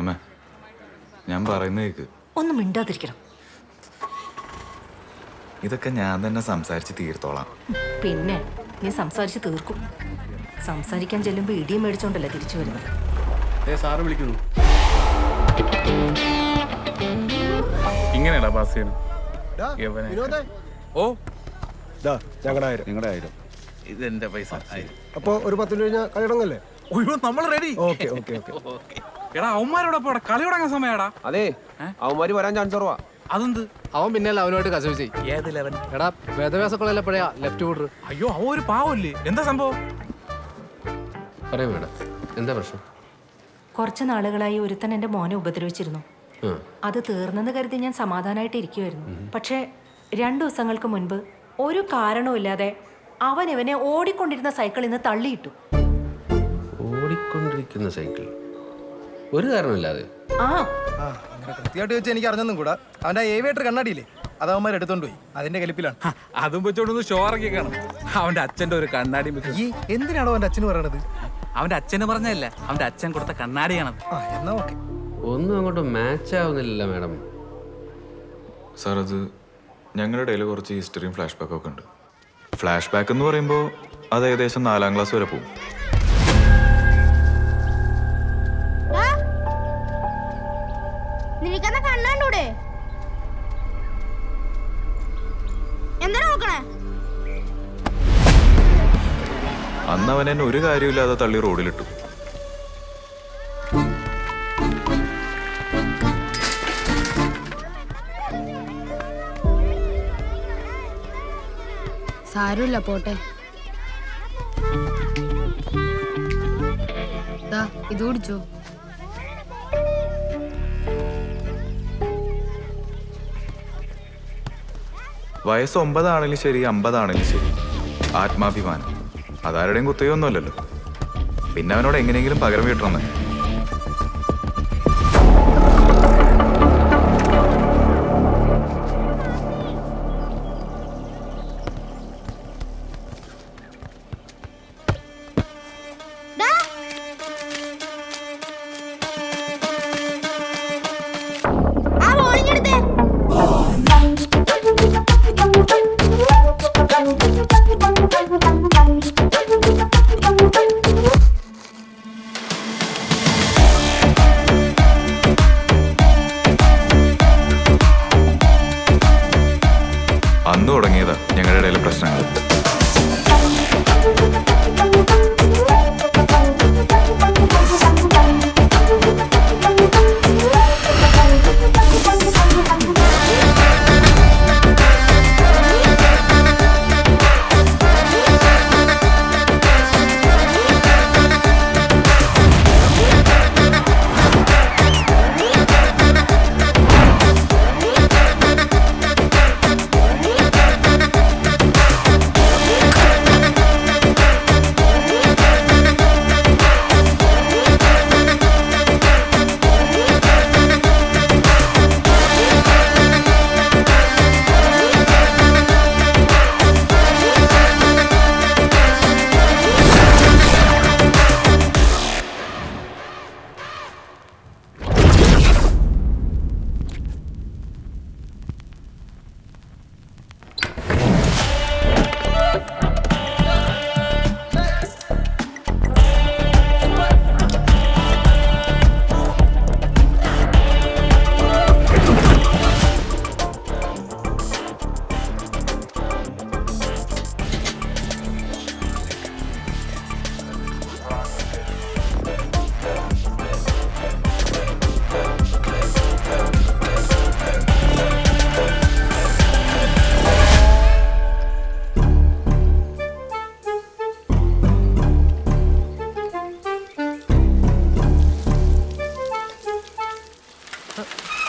അമ്മ ഞാൻ പറയുന്ന കേക്ക്. ഒന്നും മിണ്ടാതിരിക്കണം. ഇതൊക്കെ ഞാൻ തന്നെ സംസാരിച്ച് തീർത്തോളാം. പിന്നെ നീ സംസാരിച്ച് തീർക്കും. സംസാരിക്കാൻ ചെല്ലുമ്പോ ഇടിയും മേടിച്ചോണ്ടല്ലേ തിരിച്ചു വരുന്നത്. സാറ് വിളിക്കുന്നു. ഇങ്ങനെയാടാ പാസ് ചെയ്യുന്നത്. ഓ നിങ്ങളുടെ 1000. ഇതെന്റെ പൈസ. അപ്പൊ ഒരു 10 കഴിഞ്ഞാൽ കളി തുടങ്ങല്ലേ? നമ്മൾ റെഡി. Okay okay okay. എടാ അവന്മാരോടൊപ്പം കളി തുടങ്ങാൻ സമയടാ. അതെ അവന്മാര് വരാൻ ചാൻസ് കുറവാ. അതെന്ത്? അവൻ പിന്നെ അവനുമായിട്ട് കസവിച്ച്. ഏത് ലെവൻ? എടാ വേദവ്യാസക്കുള്ള പഴയ ലെഫ്റ്റ് ഫുഡർ. അയ്യോ അവ ഒരു പാവല്ലേ. എന്താ സംഭവം? പറയാം മേഡം, എന്താ പ്രശ്നം? കുറച്ച് നാളുകളായി ഒരുത്തൻ എന്റെ മോനെ ഉപദ്രവിച്ചിരുന്നു. അത് തീർന്നെന്ന് കരുതി ഞാൻ സമാധാനമായിട്ട് ഇരിക്കുമായിരുന്നു. പക്ഷേ 2 ദിവസങ്ങൾക്ക് മുൻപ് ഒരു കാരണവുമില്ലാതെ അവൻ ഇവനെ ഓടിക്കൊണ്ടിരുന്ന സൈക്കിളിൽ നിന്ന് തള്ളിയിട്ടു. ഓടിക്കൊണ്ടിരിക്കുന്ന സൈക്കിൾ ഒരു കാരണമില്ലാതെ? ആ അങ്ങനെ കൃത്യമായിട്ട് വെച്ച് എനിക്ക് അറിഞ്ഞൊന്നും കൂടാ. അവന്റെ ഏവിയേറ്റർ കണ്ണാടിയില്ലേ, അത് അവന്മാർ എടുത്തോണ്ട് പോയി. അതിന്റെ കലിപ്പിലാണ്. അതും വെച്ചോണ്ടൊന്ന് ഷോ ഇറക്കി കാണും. അവന്റെ അച്ഛന്റെ ഒരു കണ്ണാടി. ഈ എന്തിനാണോ അവന്റെ അച്ഛന് പറയണത്? അവന്റെ അച്ഛന് പറഞ്ഞല്ല, അവന്റെ അച്ഛൻ കൊടുത്ത കണ്ണാടിയാണത്. ആ എന്നാ ഓക്കെ. ഒന്നും അങ്ങോട്ട് മാച്ച് ആവുന്നില്ല മേഡം. സാർ അത് ഞങ്ങളുടെ ഇടയിൽ കുറച്ച് ഹിസ്റ്ററിയും ഫ്ലാഷ് ബാക്കും ഒക്കെ ഉണ്ട്. ഫ്ലാഷ് ബാക്ക് എന്ന് പറയുമ്പോൾ അത് ഏകദേശം 4ാം ക്ലാസ് വരെ പോകും. നിനക്കെന്നാ കണ്ണാണ്ടൂടെ? എന്താ നോക്കണേ? അന്ന് അവൻ എന്നെ ഒരു കാര്യമില്ലാതെ തള്ളി റോഡിലിട്ടു. സാരമില്ല, പോട്ടെ. ഇത് കുടിച്ചോ. വയസ്സ് 9 ആണെങ്കിലും ശരി 50 ആണെങ്കിലും ശരി, ആത്മാഭിമാനം അതാരുടെയും കുത്തയൊന്നുമല്ലല്ലോ. പിന്നെ അവനോട് എങ്ങനെയെങ്കിലും പകരം വീട്ടണമെന്ന്. അന്ന് തുടങ്ങിയതാ ഞങ്ങളുടെ ഇടയിലെ പ്രശ്നങ്ങൾ.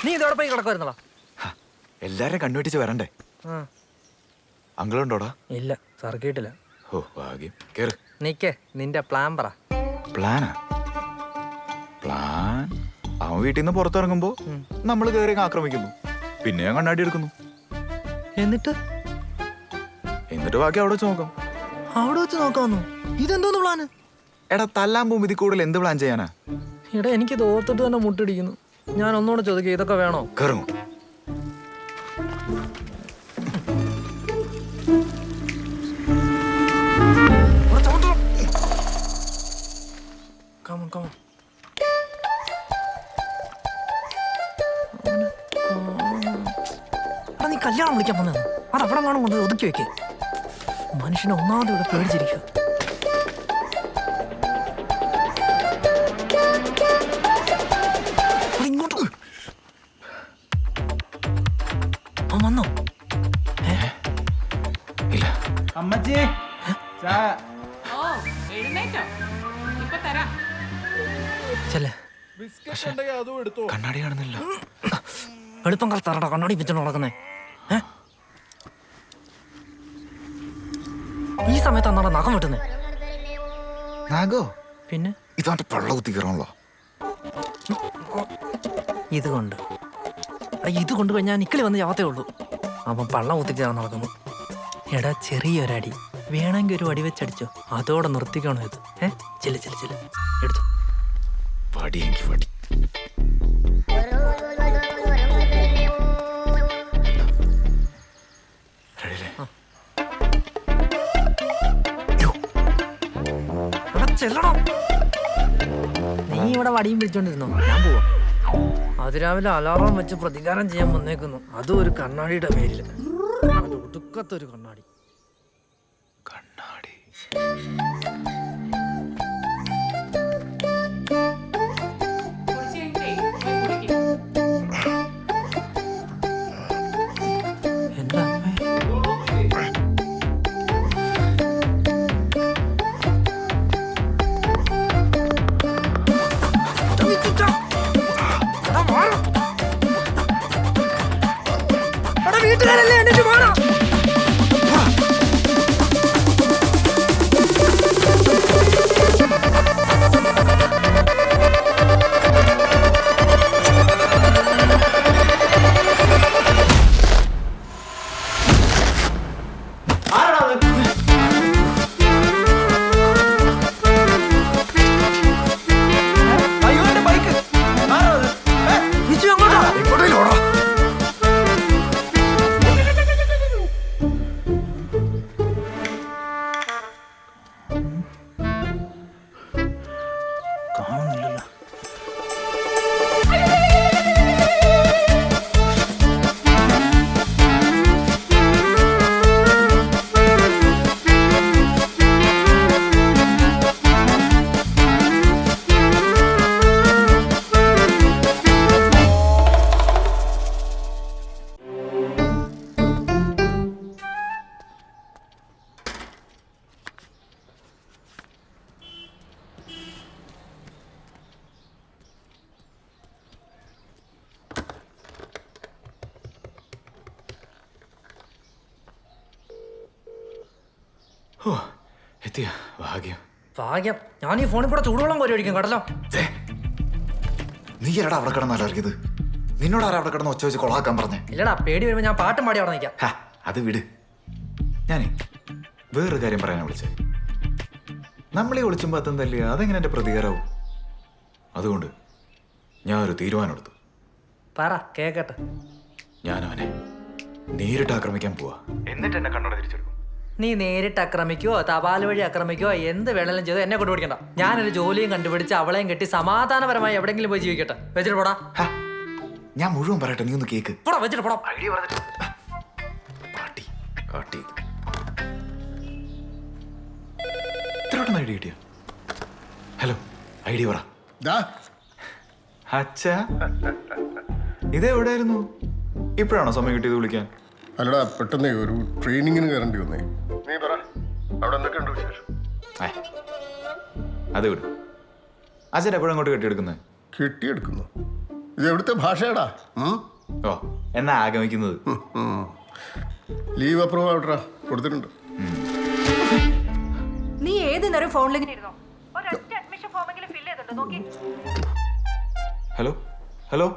നീ ഇതോടെ പോയി കിടക്കുവായിരുന്നോ? എല്ലാരും കണ്ണുവെട്ടിച്ച് വരണ്ടേ? അങ്കിളുണ്ടോടാ? ഇല്ല, സാർ കേട്ടില്ല. ഓ ഭാഗ്യം. കേറ്. നിക്കേ, നിന്റെ പ്ലാൻ പറ. പ്ലാനാ? പ്ലാൻ അവൻ വീട്ടിൽ നിന്ന് പുറത്തിറങ്ങുമ്പോ നമ്മൾ കയറി ആക്രമിക്കുന്നു, പിന്നെ ഞാൻ കണ്ണാടി എടുക്കുന്നു. എന്നിട്ട് ബാക്കി അവിടെ വെച്ച് നോക്കാം. അവിടെ വെച്ച് നോക്കാമെന്നു? ഇതെന്തോന്ന് പ്ലാന്? എടാ തല്ലാൻ പോകുമ്പോ ഇതിൽ കൂടുതൽ എന്ത് പ്ലാൻ ചെയ്യാനാ? എടാ എനിക്കിത് ഓർത്തിട്ട് തന്നെ മുട്ടിടിക്കുന്നു. ഞാൻ ഒന്നുകൂടെ ചോദിക്കുക, ഇതൊക്കെ വേണോ? കയറും. Come on. നീ കല്യാണം വിളിക്കാൻ വന്നത് അത് അവിടെ കാണും കൊണ്ട് ഒതുക്കി വെക്കേ. മനുഷ്യനെ ഒന്നാമത് ഇവിടെ പേടിച്ചിരിക്കുക. ഇങ്ങോട്ട് വന്നോ? ഇല്ല. അമ്മച്ചി ചെല്ലേ, കണ്ണാടി കാണുന്നില്ല. എളുപ്പം കളത്താറടാ കണ്ണാടി വെച്ചോണ്ട് നടക്കുന്നേ. ഈ സമയത്ത് അന്നാടാ നഖം വെട്ടുന്നേ. നാഗോ പിന്നെ ഇതാണ്ട് പള്ള കുത്തി കയറാണല്ലോ. ഇതുകൊണ്ട് കഴിഞ്ഞാൽ നിക്കളി വന്ന് ചാവത്തേ ഉള്ളൂ. അവൻ പള്ളം കുത്തിക്കാൻ നടക്കുന്നു. എടാ ചെറിയൊരടി വേണമെങ്കിൽ ഒരു വടി വെച്ചടിച്ചോ, അതോടെ നിർത്തിക്കണോ ഇത്? ചെല്ല് എടുത്തു. വടിയെങ്കിൽ വടി. ചെല്ലണം. നീ ഇവിടെ വടിയും പിടിച്ചോണ്ടിരുന്നോ? ഞാൻ പോവാ. അതിരാവിലെ അലാറം വെച്ച് പ്രതികാരം ചെയ്യാൻ വന്നേക്കുന്നു, അതും ഒരു കണ്ണാടിയുടെ പേരിൽ. ഒടുക്കത്തൊരു കണ്ണാടി. എന്താ വീട്ടുകാരല്ലേ എന്നിട്ട് മാറാം. എത്തിയ ഭാഗ്യം. ഞാൻ ഈ ഫോണിൽ കൂടെ ചൂടുവെള്ളം കോരി ഒഴിക്കും കടലോ. നീ എടാ അവിടെ കിടന്നല്ല അറിയത്? നിന്നോട് ആരാ അവിടെ കിടന്ന് ഒച്ച വെച്ച് കൊളാക്കാൻ പറഞ്ഞേ? ഇല്ലടാ, പേടി വരുമ്പോ ഞാൻ പാട്ടും പാടി അവിടെ നിൽക്കാം. അത് വിട്. ഞാനേ വേറൊരു കാര്യം പറയാനാ വിളിച്ചേ. നമ്മളീ ഒളിച്ചുമ്പോ അത്തം തല്ലിയ അതെങ്ങനെ എന്റെ പ്രതികാരവും? അതുകൊണ്ട് ഞാൻ ഒരു തീരുമാനം എടുത്തു. പറ കേക്കട്ടെ. ഞാനവനെ നേരിട്ട് ആക്രമിക്കാൻ പോവാ. എന്നിട്ട് എന്നെ കണ്ണട തിരിച്ചെടുക്കും. നീ നേരിട്ട് ആക്രമിക്കോ തപാൽ വഴി ആക്രമിക്കോ എന്ത് വേണമെങ്കിലും ചെയ്തോ എന്നെ കൊണ്ട് പിടിക്കണ്ട. ഞാനൊരു ജോലിയും കണ്ടുപിടിച്ച് അവളെയും കെട്ടി സമാധാനപരമായി എവിടെയെങ്കിലും പോയി ജീവിക്കട്ടെ. വെച്ചിട്ട് പോടാ. ഞാൻ മുഴുവൻ പറയട്ടെ, നീ ഒന്ന് കേക്ക്. പോടാ, വെച്ചിട്ട് പോടാ. ഐഡിയ പറഞ്ഞിട്ട് പാട്ടി കാട്ടി ഇത്രയോട്ടൊന്ന് ഐഡിയ കിട്ടിയ. ഹലോ, ഐഡിയ പറ. അച്ഛാ, ഇതെവിടെയായിരുന്നു? ഇപ്പോഴാണോ സമയം കിട്ടിയത് വിളിക്കാൻ? അല്ലടാ, പെട്ടെന്ന് ഒരു ട്രെയിനിങ്ങിന് കയറേണ്ടി വന്നേ. നീ പറ, അവിടെ എന്തൊക്കെയുണ്ട് വിശേഷം? അത് വിടും. അച്ഛൻ എപ്പോഴും അങ്ങോട്ട് കെട്ടിയെടുക്കുന്നത്? കെട്ടിയെടുക്കുന്നു? ഇത് എവിടുത്തെ ഭാഷയാടാ? ഓ, എന്നാ ആഗമിക്കുന്നത്? ലീവ് അപ്രൂവ് ആവട്ടാ, കൊടുത്തിട്ടുണ്ട്. നീ ഏത് നേരം ഫോണിലേക്ക് ഇരുന്നോ? ഒരൊറ്റ അഡ്മിഷൻ ഫോമെങ്കിലും ഫില്ല് ചെയ്തിട്ടുണ്ടോ നോക്കി? ഹലോ ഹലോ,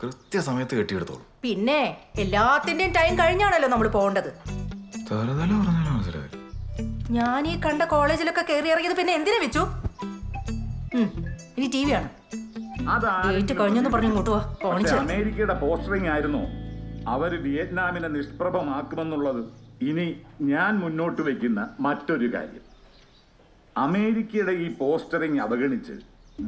കൃത്യസമയത്ത് കെട്ടിയെടുത്തോളൂ. പിന്നെ എല്ലാത്തിന്റെയും ടൈം കഴിഞ്ഞാണല്ലോ നമ്മൾ പോകേണ്ടത്. ഞാൻ ഈ കണ്ട കോളേജിലൊക്കെ കയറി ഇറങ്ങിയത് പിന്നെ എന്തിനാ വെച്ചു? ഇനി ടി വി ആണ് ഡേറ്റ് കഴിഞ്ഞെന്ന് പറഞ്ഞു ഇങ്ങോട്ട് വാ കാണിച്ചു അമേരിക്കയുടെ പോസ്റ്ററിംഗ് ആയിരുന്നു അവർ വിയറ്റ്നാമിനെ നിഷ്പ്രഭമാക്കുമെന്നുള്ളത്. ഇനി ഞാൻ മുന്നോട്ട് വയ്ക്കുന്ന മറ്റൊരു കാര്യം, അമേരിക്കയുടെ ഈ പോസ്റ്ററിംഗ് അവഗണിച്ച്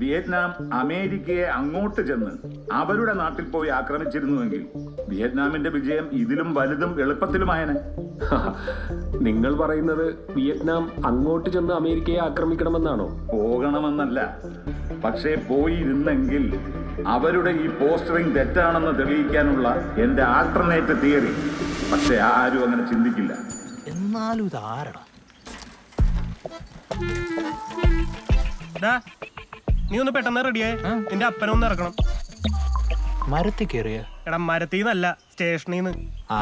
വിയറ്റ്നാം അമേരിക്കയെ അങ്ങോട്ട് ചെന്ന് അവരുടെ നാട്ടിൽ പോയി ആക്രമിച്ചിരുന്നുവെങ്കിൽ വിയറ്റ്നാമിന്റെ വിജയം ഇതിലും വലുതും എളുപ്പത്തിലുമായനെ. നിങ്ങൾ പറയുന്നത് വിയറ്റ്നാം അങ്ങോട്ട് ചെന്ന് അമേരിക്കയെ ആക്രമിക്കണമെന്നാണോ? പോകണമെന്നല്ല, പക്ഷേ പോയിരുന്നെങ്കിൽ അവരുടെ ഈ പോസ്റ്ററിംഗ് തെറ്റാണെന്ന് തെളിയിക്കാനുള്ള എന്റെ ആൾട്ടർനേറ്റ് തിയറി. പക്ഷെ ആരും അങ്ങനെ ചിന്തിക്കില്ല. എന്നാലും ഇതാരടാ? നീ ഒന്ന് പെട്ടെന്ന് റെഡിയായി, നിന്റെ അപ്പനൊന്ന് ഇറക്കണം. മരത്തിൽ കയറിയ എടാ മരത്തീന്നല്ല, സ്റ്റേഷനിന്ന്. ആ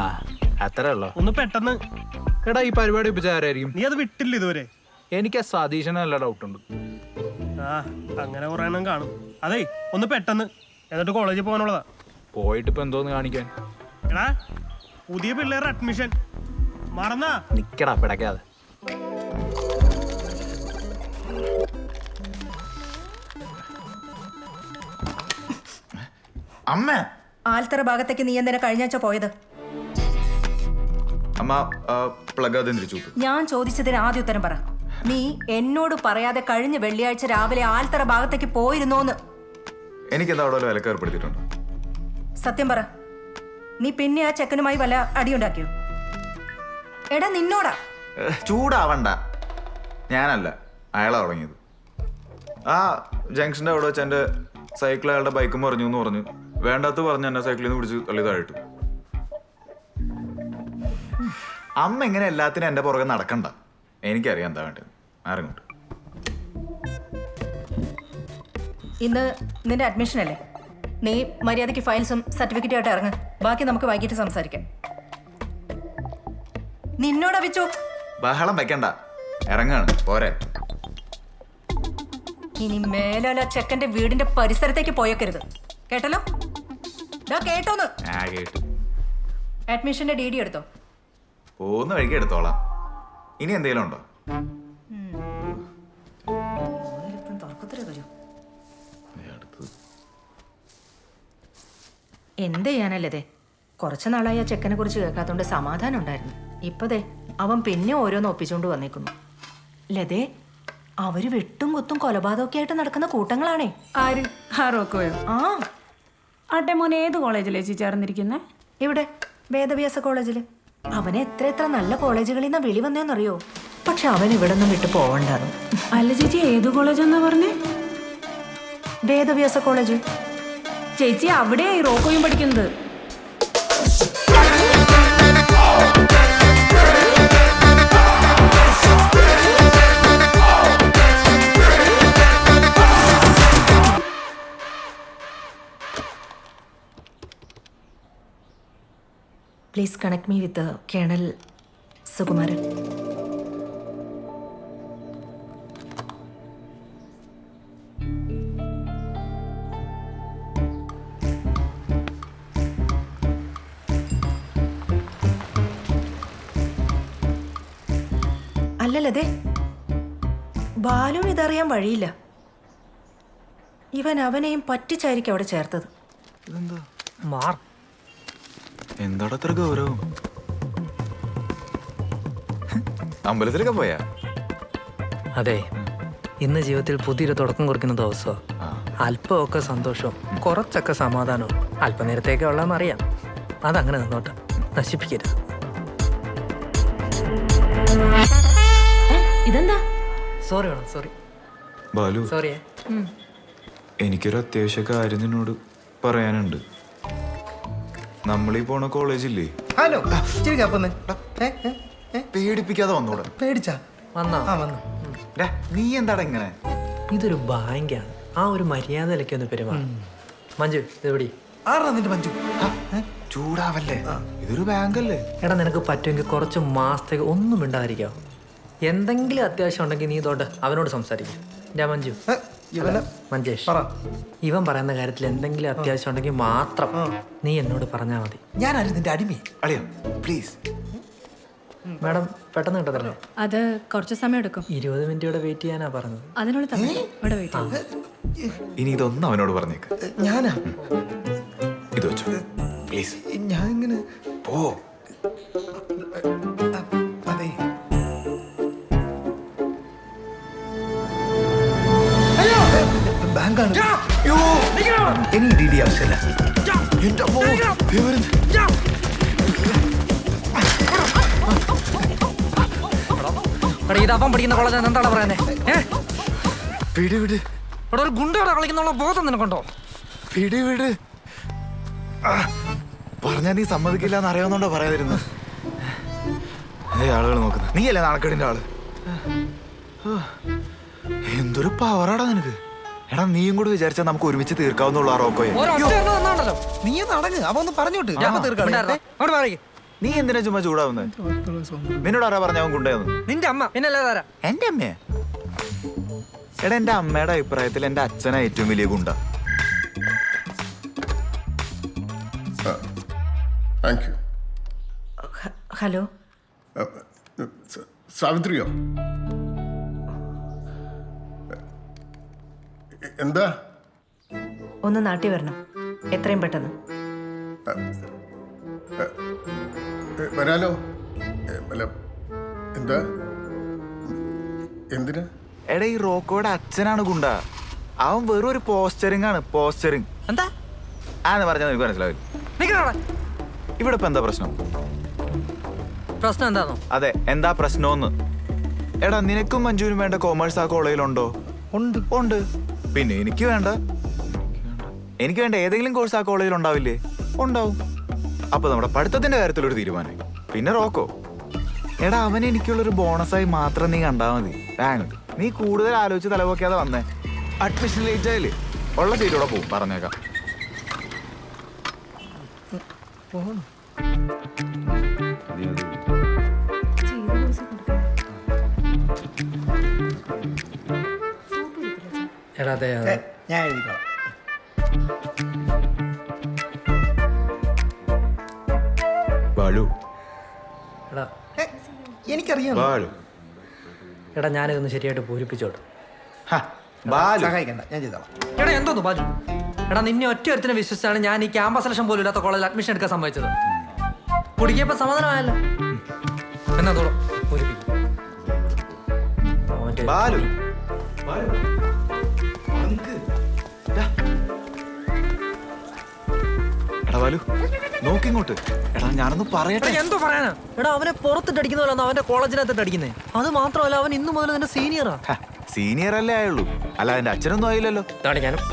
അത്ര ഉള്ളോ? ഒന്ന് പെട്ടെന്ന്. എടാ ഈ പരിപാടി ഇപ്പൊ ആരായിരിക്കും? നീ അത് വിട്ടില്ല ഇതുവരെ? എനിക്ക് ആ സതീശന് നല്ല ഡൗട്ടുണ്ട്. ആ അങ്ങനെ കുറെ എണ്ണം കാണും. അതേ ഒന്ന് പെട്ടെന്ന്, എന്നിട്ട് കോളേജിൽ പോകാനുള്ളതാ. പോയിട്ട് ഇപ്പൊ എന്തോന്ന് കാണിക്കാൻ? എടാ പുതിയ പിള്ളേരുടെ അഡ്മിഷൻ മറന്നാ? നിക്കടാ പിടക്കാതെ. അമ്മ ആൽത്തറ ഭാഗത്തേക്ക് നീ എന്തിനാ കഴിഞ്ഞ ആഴ്ച പോയത്? അമ്മ പ്ലഗ് ആദ്യം തിരിച്ചു വിട്ടു. ഞാൻ ചോദിച്ചതിന് ആദ്യ ഉത്തരം പറ. നീ എന്നോട് പറയാതെ കഴിഞ്ഞ വെള്ളിയാഴ്ച രാവിലെ ആൽത്തറ ഭാഗത്തേക്ക് പോയിരുന്നോന്ന്? എനിക്കെന്താ അവിടെ വല്ല വിലക്ക് ഏർപ്പെടുത്തിയിട്ടുണ്ട്? സത്യം പറ, നീ പിന്നെ ആ ചെക്കനുമായി വല്ല അടിയുണ്ടാക്കിയോ? എടാ നിന്നോടാ. ചൂടാവണ്ട, ഞാനല്ല, അയാളാ തുടങ്ങിയത്. ആ ജംഗ്ഷൻ്റെ അവിടെ വെച്ച് എൻ്റെ സൈക്കിൾ അയാളുടെ ബൈക്കും പറഞ്ഞു എന്ന് പറഞ്ഞു. വേണ്ടാത്ത പറഞ്ഞ് എന്നെ സൈക്കിളിൽ നിന്ന് പിടിച്ച് തള്ളി താഴിട്ടു. അമ്മ ഇങ്ങനെ എല്ലാത്തിനും എൻ്റെ പുറകെ നടക്കണ്ട. എനിക്കറിയാം എന്താ വേണ്ടത്. ആരെങ്ങോട്ട് ഇന്ന് നിന്റെ അഡ്മിഷൻ അല്ലേ? നീ മര്യാദയ്ക്ക് ഫയൽസും സർട്ടിഫിക്കറ്റും ആയിട്ട് ഇറങ്ങ്. ബാക്കി നമുക്ക് വൈകിട്ട് സംസാരിക്കാം. നിന്നോടാ വെച്ചു. ബഹളം വെക്കണ്ട, ഇറങ്ങാണ് പോരെ. ഇനി മേലാല ചെക്കന്റെ വീടിന്റെ പരിസരത്തേക്ക് പോയേക്കരുത്, കേട്ടല്ലോ? കേട്ടോന്ന്? ആ കേട്ടു. അഡ്മിഷന്റെ ഡി എടുത്തോ? പോകുന്ന വഴിക്ക് എടുത്തോളാം. ഇനി എന്തെങ്കിലും ഉണ്ടോ? എന്ത് ചെയ്യാനല്ലേ? കുറച്ച് നാളായി ആ ചെക്കനെ കുറിച്ച് കേൾക്കാത്തോണ്ട് സമാധാനം ഉണ്ടായിരുന്നു. ഇപ്പതേ അവൻ പിന്നെ ഓരോന്ന് ഒപ്പിച്ചുകൊണ്ട് വന്നേക്കുന്നു. ലതേ, അവര് വെട്ടും കുത്തും കൊലപാതകമൊക്കെ ആയിട്ട് നടക്കുന്ന കൂട്ടങ്ങളാണേ. ആര്? ആ റോക്കോയോ? ആ ആട്ടെ, മോനെ ഏത് കോളേജിലേ ചേച്ചി ചേർന്നിരിക്കുന്നത്? ഇവിടെ വേദവ്യാസ കോളേജില്. അവനെ എത്ര നല്ല കോളേജുകളിൽ നിന്നാ വിളി വന്നേന്നറിയോ? പക്ഷെ അവൻ ഇവിടെ നിന്നും വിട്ടു പോവണ്ടായിരുന്നു. അല്ല ചേച്ചി, ഏത് കോളേജെന്നാ പറഞ്ഞേ? വേദവ്യാസ കോളേജ്. ചേച്ചി അവിടെയാ ഈ റോക്കോയും പഠിക്കുന്നത്. Please connect me with the Colonel Sukumaran. അല്ലല്ലേ, ബാലുവിന് ഇതറിയാൻ വഴിയില്ല. ഇവൻ അവനെയും പറ്റിച്ചായിരിക്കും അവിടെ ചേർത്തത്. മാർ എന്താടാ അത്ര ഗൗരവം? അമ്പലത്തിലൊക്കെ പോയാ? അതെ, ഇന്ന് ജീവിതത്തിൽ പുതിയൊരു തുടക്കം കുറിക്കുന്ന ദിവസമാണ്. അല്പമൊക്കെ സന്തോഷവും കുറച്ചൊക്കെ സമാധാനവും അല്പനേരത്തേക്ക് ഉള്ളതെന്നറിയാം. അതങ്ങനെ നിന്നോട്ടെ, നശിപ്പിക്കരുത്. ഇതെന്താ? സോറി വേണം, സോറി ബാലു, സോറിയേ. എനിക്കൊരു അത്യാവശ്യ കാര്യം നിന്നോട് പറയാനുണ്ട്. നമ്മളീ പോണ കോളേജില്ലേ? ഹലോ, ഇച്ചിരി കപ്പന്ന്. പേടിപ്പിക്കാതെ വന്നോടെ. പേടിച്ചാ? വന്നാ വന്നു. നീ എന്താടാ ഇങ്ങനെ? ഇതൊരു ബാങ്കാണ്, ആ ഒരു മര്യാദയിലൊക്കെ ഒന്ന് പെരുമാറും. മഞ്ജു ഇതെവിടെ? ആരാ നിന്റെ മഞ്ജു? ചൂടാവല്ലേ, ഇതൊരു ബാങ്കല്ലേ. എടാ നിനക്ക് പറ്റുമെങ്കിൽ കുറച്ച് മാസത്തേക്ക് ഒന്നും മിണ്ടാതിരിക്കാവോ? എന്തെങ്കിലും അത്യാവശ്യം ഉണ്ടെങ്കിൽ നീ ഇതോട്ട് അവനോട് സംസാരിക്കും. ഞാൻ മഞ്ജു, മഞ്ചേഷ്, ഇവൻ പറയുന്ന കാര്യത്തിൽ എന്തെങ്കിലും അത്യാവശ്യം ഉണ്ടെങ്കിൽ മാത്രം നീ എന്നോട് പറഞ്ഞാൽ മതി. ഞാനായിരുന്നു നിന്റെ അടിമ. അളിയാ പ്ലീസ്. മാഡം പെട്ടെന്ന് കിട്ടത്തില്ലേ? അത് കുറച്ച് സമയം എടുക്കും. 20 മിനിറ്റ് ഇവിടെ വെയിറ്റ് ചെയ്യാനാ പറഞ്ഞത്. അതിനുള്ള തന്നെ ഇവിടെ വെയിറ്റ്. ഇനി ഇതൊന്നും അവനോട് പറഞ്ഞേക്ക്. ഞാനാ ഇത് വെച്ചോ പ്ലീസ്. ഞാൻ ഇങ്ങനെ പോ. അതെ ബാങ്കാണ്. ഇനി ഡി ഡി ആവശ്യമില്ല. എന്റെ അമ്മോ, ദേ വരുന്നു. ഇതപ്പം പഠിക്കുന്ന കോളേജ് എന്താണ് പറയുന്നത്? വിട് വിട് ഇവിടെ ഒരു ഗുണ്ടയോടെ കളിക്കുന്ന ബോധം നിനക്കുണ്ടോ? വിട് വിട്. പറഞ്ഞാ നീ സമ്മതിക്കില്ല എന്ന് അറിയാവുന്നോണ്ടോ പറയാതിരുന്നു. ആളുകൾ നോക്കുന്നു. നീയല്ലേ നാണക്കേടിന്റെ ആള്. എന്തൊരു പവറാടാ നിനക്ക്. എടാ നീയും കൂടി വിചാരിച്ചാൽ നമുക്ക് ഒരുമിച്ച് തീർക്കാവുന്നുള്ളൂ ആ റോക്കോയെ. നീ നടങ്ങ്. അവ ഒന്ന് പറഞ്ഞോട്ട് തീർക്കാം. നീ എന്തിനാ ചുമ്മാ ചൂടാവുന്നത്? നിന്നോട് ആരാ പറഞ്ഞ അവൻ ഗുണ്ടയെന്ന്? നിന്റെ അമ്മ പിന്നല്ലേ താരാ? എന്റെ അമ്മയെ. എടാ എന്റെ അമ്മയുടെ അഭിപ്രായത്തിൽ എന്റെ അച്ഛനാ ഏറ്റവും വലിയ ഗുണ്ട. Thank you. ഹലോ, സാവിത്രിയോ? എന്താ? ഒന്ന് നാട്ടിൽ വരണം, എത്രയും പെട്ടെന്ന്. വരാലോ. അല്ല എന്താ? എന്തിനാ? എടാ ഈ റോക്കോയുടെ അച്ഛനാണ് ഗുണ്ട. അവൻ വെറും ഒരു പോസ്റ്ററിംഗ് ആണ്. പോസ്റ്ററിംഗ് എന്താ ആന്ന് പറഞ്ഞാൽ നിനക്ക് മനസ്സിലാവില്ല. ഇവിടെ ഇപ്പൊ എന്താ പ്രശ്നം? പ്രശ്നം എന്താണോ? അതെ, എന്താ പ്രശ്നമെന്ന്. എടാ നിനക്കും മഞ്ജുവിനും വേണ്ട കോമേഴ്സ് ആ കോളേജിലുണ്ടോ? ഉണ്ട് ഉണ്ട്. പിന്നെ എനിക്ക് വേണ്ട ഏതെങ്കിലും കോഴ്സ് ആ കോളേജിൽ ഉണ്ടാവില്ലേ? ഉണ്ടാവും. അപ്പൊ നമ്മുടെ പഠിത്തത്തിന്റെ കാര്യത്തിലൊരു തീരുമാനമായി. പിന്നെ റോക്കോ, എടാ അവൻ എനിക്കുള്ളൊരു ബോണസായി മാത്രം നീ കണ്ടാ മതി. നീ കൂടുതൽ ആലോചിച്ച് തലപോക്കാതെ വന്നേ. അഡ്മിഷൻ ലേറ്റ് ആയില്ലേ, ഉള്ള സീറ്റോടെ പോവും. പറഞ്ഞേക്കാം. എടാ അതെ അതെ, ഞാൻ എഴുതിക്കോളാം. ബാലു, എടാ എനിക്കറിയാം. ബാലു, എടാ ഞാനിതൊന്ന് ശരിയായിട്ട് പൂരിപ്പിച്ചോട്ടെ. ബാലു. സഹായിക്കണ്ട, ഞാൻ ചെയ്തോളാം. എടാ എന്തോന്നു ബാജു? എടാ നിന്നെ ഒറ്റ ഒരുത്തിനെ വിശ്വസിച്ചാണ് ഞാൻ ഈ ക്യാമ്പസ് സെലക്ഷൻ പോലും ഇല്ലാത്ത കോളേജിൽ അഡ്മിഷൻ എടുക്കാൻ സമ്മതിച്ചത്. കുടിക്കിയപ്പോ സമാധാനമായല്ലോ. എന്നാ തോളം പൂരിപ്പിക്കും. ബാലു, എടാ ബാലു നോക്കിങ്ങോട്ട്. എടാ ഞാനൊന്ന് പറയട്ടെ. എന്തോ പറയാനാ? എടാ അവനെ പുറത്തിട്ട് അടിക്കുന്ന പോലെ അവന്റെ കോളേജിനകത്തിട്ട് അടിക്കുന്നേ. അത് മാത്രമല്ല അവൻ ഇന്നു മുതൽ നിന്റെ സീനിയറാ. സീനിയർ അല്ലേ ആയുള്ളൂ, അല്ല അതിന്റെ അച്ഛനൊന്നും ആയില്ലല്ലോ.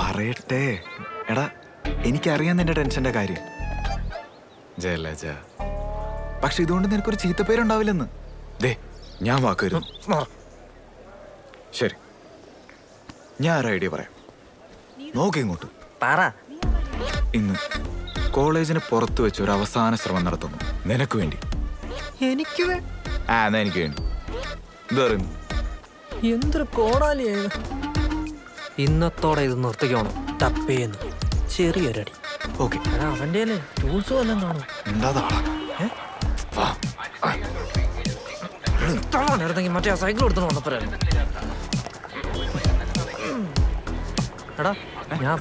പറയട്ടെ. എടാ എനിക്കറിയാം നിന്റെ ടെൻഷന്റെ കാര്യം ജയലജ. പക്ഷെ ഇതുകൊണ്ട് നിനക്കൊരു ചീത്തപ്പേരുണ്ടാവില്ലെന്ന്. ദേ ഞാൻ വാക്കുവരുന്നു. ശരി, ഞാൻ ഒരു ഐഡിയ പറയാം. നോക്കിങ്ങോട്ട്. ഇന്ന് കോളേജിന് പുറത്തു വെച്ച് ഒരു അവസാന ശ്രമം നടത്തുന്നു നിനക്ക് വേണ്ടി. എനിക്ക് എന്നാ എനിക്ക് വേണ്ടി. എന്ത് പറയുന്നു? എന്തൊരു കോടാലിയാ. ഇന്നത്തോടെ ഇത് നിർത്തിക്കോണം. തപ്പേന്ന് ചെറിയൊരടി. ഓക്കെ. അവന്റെ ടൂൾസ് വല്ലതും കാണും. നേരത്തെങ്കിൽ മറ്റേ ആ സൈക്കിൾ എടുത്തു വന്നപ്പോഴായിരുന്നു. എടാ ഞാൻ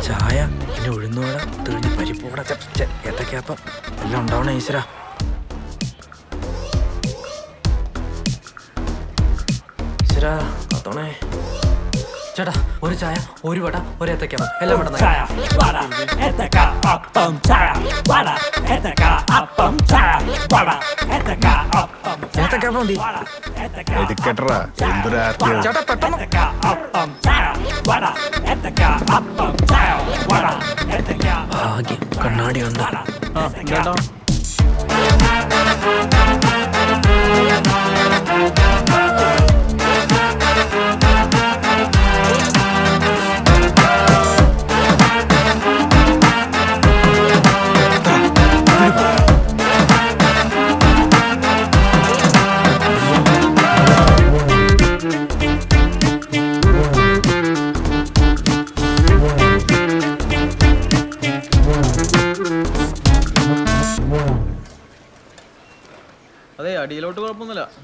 ചായ പിന്നെ ഉഴുന്നോട തെളിഞ്ഞ് പരിപ്പോടെ ഏത്തക്കാപ്പം എല്ലാം ഉണ്ടാവണേ ഈശ്വരാ. ഈശ്വരാ അതോണേ. ചേട്ടാ ഒരു ചായ, ഒരു വട, ഒരു ഏത്തക്കാപ്പം എല്ലാം ഇവിടെ ഏത്തക്കാപ്പം മതി. ചേട്ടാ പെട്ടെന്ന്. ഭാഗ്യം കണ്ണാടി ഉണ്ട്.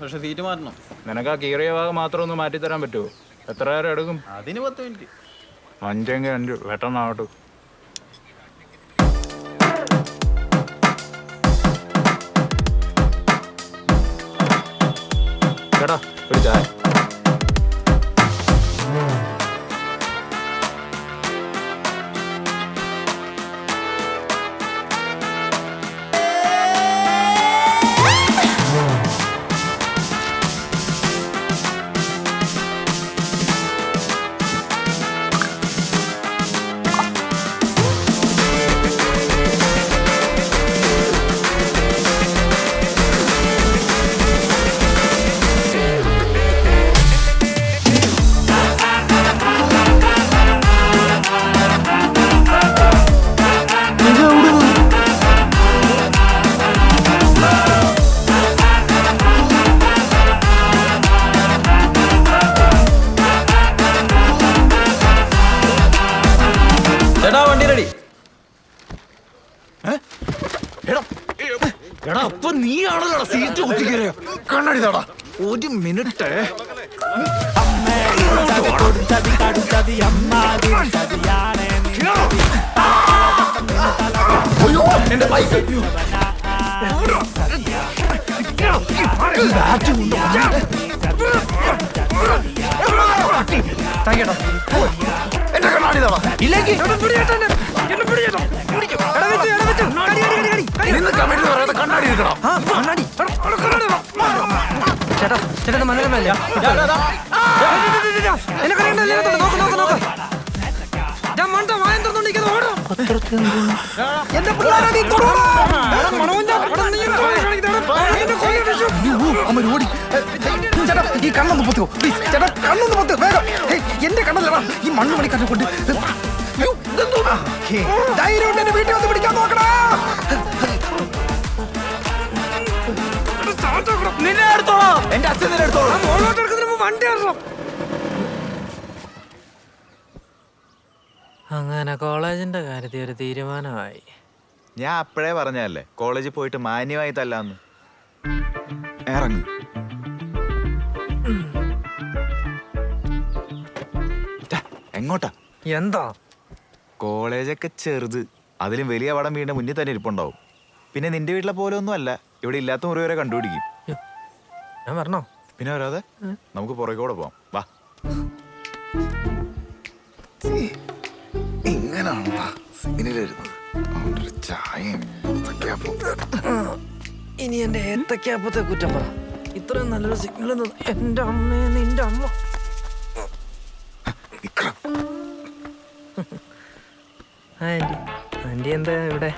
പക്ഷെ സീറ്റ് മാറ്റണം. നിനക്ക് ആ കീറിയ ഭാഗം മാത്രം ഒന്ന് മാറ്റിത്തരാൻ പറ്റുമോ? എത്ര നേരം എടുക്കും? അതിന് 10 മിനിറ്റ്. 5 5 പെട്ടെന്നാവട്ടെ. ചേട്ടാ ഒരു ചായ. ചേട്ടാ വണ്ടി റെഡി. എടാ അപ്പൊ നീയാണല്ലോ സീറ്റ് കുത്തിക്കേ. കണ്ണാടി താടാ. ഒരു മിനിറ്റ്. എന്റെ ബൈക്ക് എന്റെ കണ്ണാടി താടാ. ഇല്ലെങ്കിൽ കണ്ണാടി എടുക്കണം. ചേട്ടാ ചേട്ടാ മനോരമല്ല ഈ കണ്ണൊന്ന് പൊത്തുവോ പ്ലീസ് ചേട്ടാ, കണ്ണൊന്ന് പൊത്ത് വേഗം. എന്റെ കണ്ണല്ലടാ ഈ മണ്ണ് മണിക്കാരെ കൊണ്ട്. ധൈര്യം എന്റെ വീട്ടിൽ വന്ന് പിടിക്കാൻ നോക്കടാ. നിന്നെ എടുത്തോളാം. എന്റെ അച്ഛൻ നിന്നെ എടുത്തോളാം. വണ്ടി അങ്ങനെ കോളേജിന്റെ കാര്യത്തിൽ ഒരു തീരുമാനമായി. ഞാൻ അപ്പോഴേ പറഞ്ഞല്ലേ കോളേജിൽ പോയിട്ട് മാന്യമായി തല്ലാന്ന്. ഇറങ്ങി. എങ്ങോട്ടാ? എന്താ കോളേജൊക്കെ ചെറുത്, അതിലും വലിയ പടം വീടിന്റെ മുന്നിൽ തന്നെ ഇരിപ്പുണ്ടാവും. പിന്നെ നിന്റെ വീട്ടിലെ പോലെ ഒന്നും അല്ല, ഇവിടെ ഇല്ലാത്ത മുറിവരെ കണ്ടുപിടിക്കും. ഞാൻ പറഞ്ഞോ? പിന്നെ വരാതെ നമുക്ക് പുറകോടെ പോവാം. വാ. ഇങ്ങനാണോ സിഗ്നലെഴുതുന്നത്? ചായയും ഇനി എന്റെ ഏത്തക്കാപ്പത്തെ കുറ്റം പറ. ഇത്രയും നല്ലൊരു സിഗ്നൽ എന്റെ അമ്മയെ നിന്റെ അമ്മ. ആന്റി ആന്റി എന്താ ഇവിടെ?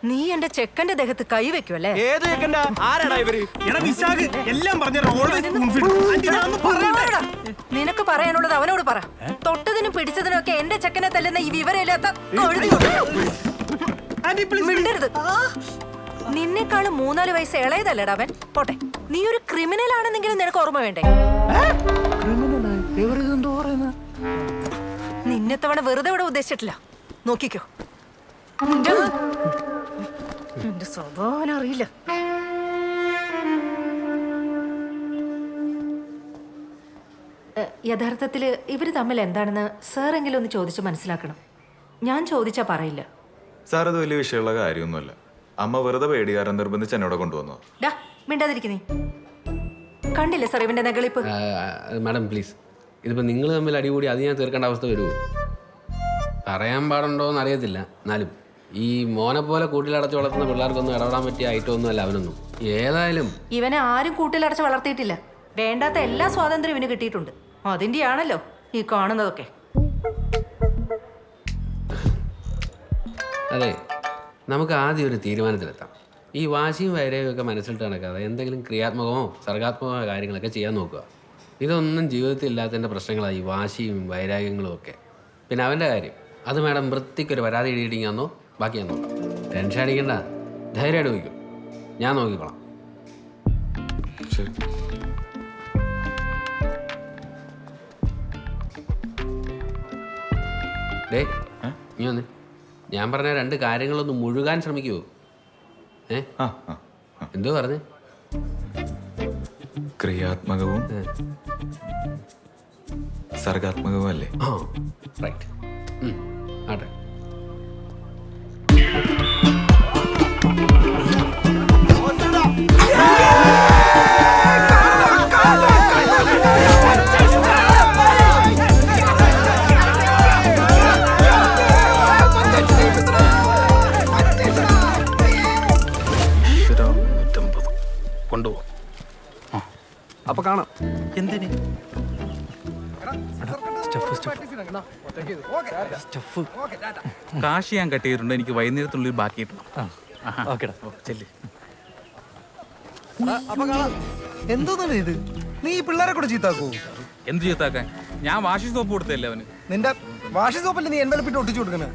നീ എന്റെ ചെക്കന്റെ ദേഹത്ത് കൈവയ്ക്കുമല്ലേ? ഏത് ചെക്കൻ്റെ? ആരാടാ ഇവര്? നിനക്ക് പറയാനുള്ളത് അവനോട് പറ. തൊട്ടതിനും പിടിച്ചതിനും ഒക്കെ എന്റെ ചെക്കനെ തല്ലുന്ന ഈ വിവരമില്ലാത്ത മിണ്ടരുത്. നിന്നെക്കാളും 3-4 വയസ്സ് ഇളയതല്ലടാ അവൻ. പോട്ടെ, നീ ഒരു ക്രിമിനൽ ആണെന്നെങ്കിലും നിനക്ക് ഓർമ്മ വേണ്ടേ? നിന്നെ തവണ വെറുതെ ഇവിടെ ഉദ്ദേശിച്ചിട്ടില്ല. നോക്കിക്കോ. എന്റെ സ്വഭാവം അറിയില്ല. യഥാർത്ഥത്തില് ഇവര് തമ്മിൽ എന്താണെന്ന് സാറെങ്കിലും ഒന്ന് ചോദിച്ച് മനസ്സിലാക്കണം. ഞാൻ ചോദിച്ചാ പറയില്ല. സാർ അത് വലിയ വിഷയമുള്ള കാര്യമൊന്നുമല്ല. അമ്മ വെറുതെ പേടികാരൻ നിർബന്ധിച്ച് എന്നോട് കൊണ്ടുവന്നു. മിണ്ടാതിരിക്കുന്നേ. കണ്ടില്ലേ സാർ ഇവന്റെ നെകളിപ്പ്? മാഡം പ്ലീസ്, ഇതിപ്പോൾ നിങ്ങൾ തമ്മിൽ അടികൂടി അത് ഞാൻ തീർക്കേണ്ട അവസ്ഥ വരുമോ? പറയാൻ പാടുണ്ടോ എന്ന് അറിയത്തില്ല. എന്നാലും ഈ മോനെ പോലെ കൂട്ടിലടച്ച് വളർത്തുന്ന പിള്ളേർക്കൊന്നും ഇടപെടാൻ പറ്റിയ ഐറ്റം ഒന്നും അല്ല അവനൊന്നും. ഏതായാലും ഇവനെ ആരും കൂട്ടിലടച്ച് വളർത്തിയിട്ടില്ല. വേണ്ടാത്ത എല്ലാ സ്വാതന്ത്ര്യം ഇവന് കിട്ടിയിട്ടുണ്ട്. അതിൻ്റെയാണല്ലോ ഈ കാണുന്നതൊക്കെ. അതെ, നമുക്ക് ആദ്യം ഒരു തീരുമാനത്തിലെത്താം. ഈ വാശിയും വൈരാഗ്യമൊക്കെ മനസ്സിലിട്ട് നടക്കാതെ എന്തെങ്കിലും ക്രിയാത്മകമോ സർഗാത്മകമോ കാര്യങ്ങളൊക്കെ ചെയ്യാൻ നോക്കുക. ഇതൊന്നും ജീവിതത്തിൽ ഇല്ലാത്തതിൻ്റെ പ്രശ്നങ്ങളാണ് ഈ വാശിയും വൈരാഗ്യങ്ങളും ഒക്കെ. പിന്നെ അവൻ്റെ കാര്യം, അത് മാഡം വൃത്തിക്കൊരു പരാതി എഴുതിയിട്ടിങ്ങാന്നോ ബാക്കി ഞാൻ നോക്കാം. ടെൻഷൻ അടിക്കണ്ട, ധൈര്യമായിട്ട് നോക്കും, ഞാൻ നോക്കിക്കോളാം. ശരി. ഡേ നീ വന്ന് ഞാൻ പറഞ്ഞ 2 കാര്യങ്ങളൊന്ന് മുഴുകാൻ ശ്രമിക്കുമോ? എന്തോ പറഞ്ഞേ? ക്രിയാത്മകവും സർഗാത്മകവും അല്ലേ? റൈറ്റ്. ആട്ടെ. കൊണ്ടുപോ. അപ്പൊ കാണാം. എന്തിന് കാശ് ഞാൻ കട്ട് ചെയ്തിട്ടുണ്ട്. എനിക്ക് വൈകുന്നേരത്തുള്ളിൽ ബാക്കിയിട്ടുണ്ട്. എന്തോന്നാണ് ഇത്? നീ ഈ പിള്ളേരെ കൂടെ ചീത്താക്കൂ? എന്ത് ചീത്താക്കാൻ? ഞാൻ വാഷി സോപ്പ് കൊടുത്തല്ലേ അവന്. നിന്റെ വാഷി സോപ്പല്ലേ നീ എൻവലപ്പിട്ട് ഒട്ടിച്ചു കൊടുക്കുന്നത്?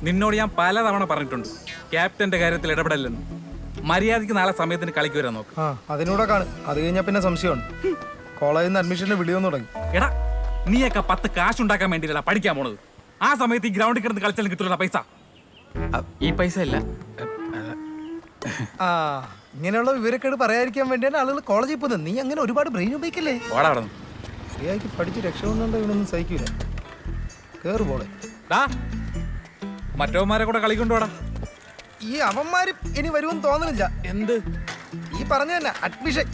നിന്നോട് ഞാൻ പലതവണ പറഞ്ഞിട്ടുണ്ട് ക്യാപ്റ്റന്റെ കാര്യത്തിൽ ഇടപെടല്ലെന്ന്. മര്യാദയ്ക്ക് നാളെ സമയത്തിന് കളിക്ക് വരാൻ നോക്ക്. അതിനൂടെ കാണും. അത് കഴിഞ്ഞാൽ പിന്നെ സംശയമാണ്. കോളേജിൽ നിന്ന് അഡ്മിഷന്റെ വിളിയൊന്നും തുടങ്ങി. എടാ നീയൊക്കെ 10 കാശുണ്ടാക്കാൻ വേണ്ടിയില്ല പഠിക്കാൻ പോണത്. ആ സമയത്ത് ഈ ഗ്രൗണ്ടിൽ കിടന്ന് കളിച്ചാലും കിട്ടുള്ള പൈസ. ഈ പൈസ ഇല്ല. ഇങ്ങനെയുള്ള വിവരക്കേട് പറയാതിരിക്കാൻ വേണ്ടിയാണ് ആളുകൾ കോളേജിൽ പോകുന്നത്. നീ അങ്ങനെ ഒരുപാട് ബ്രെയിൻ ഉപയോഗിക്കല്ലേ? ശരിയാക്കി പഠിച്ച് രക്ഷപ്പെടുന്നുണ്ടോ ഇവനൊന്നും സഹിക്കൂല. കേറ് പോളെ. മറ്റവന്മാരെ കൂടെ കളിക്കൊണ്ടുപോടാ. ഈ അവന്മാര് ഇനി വരുമെന്ന് തോന്നുന്നില്ല. എന്ത് ഈ പറഞ്ഞ തന്നെ അഡ്മിഷൻ.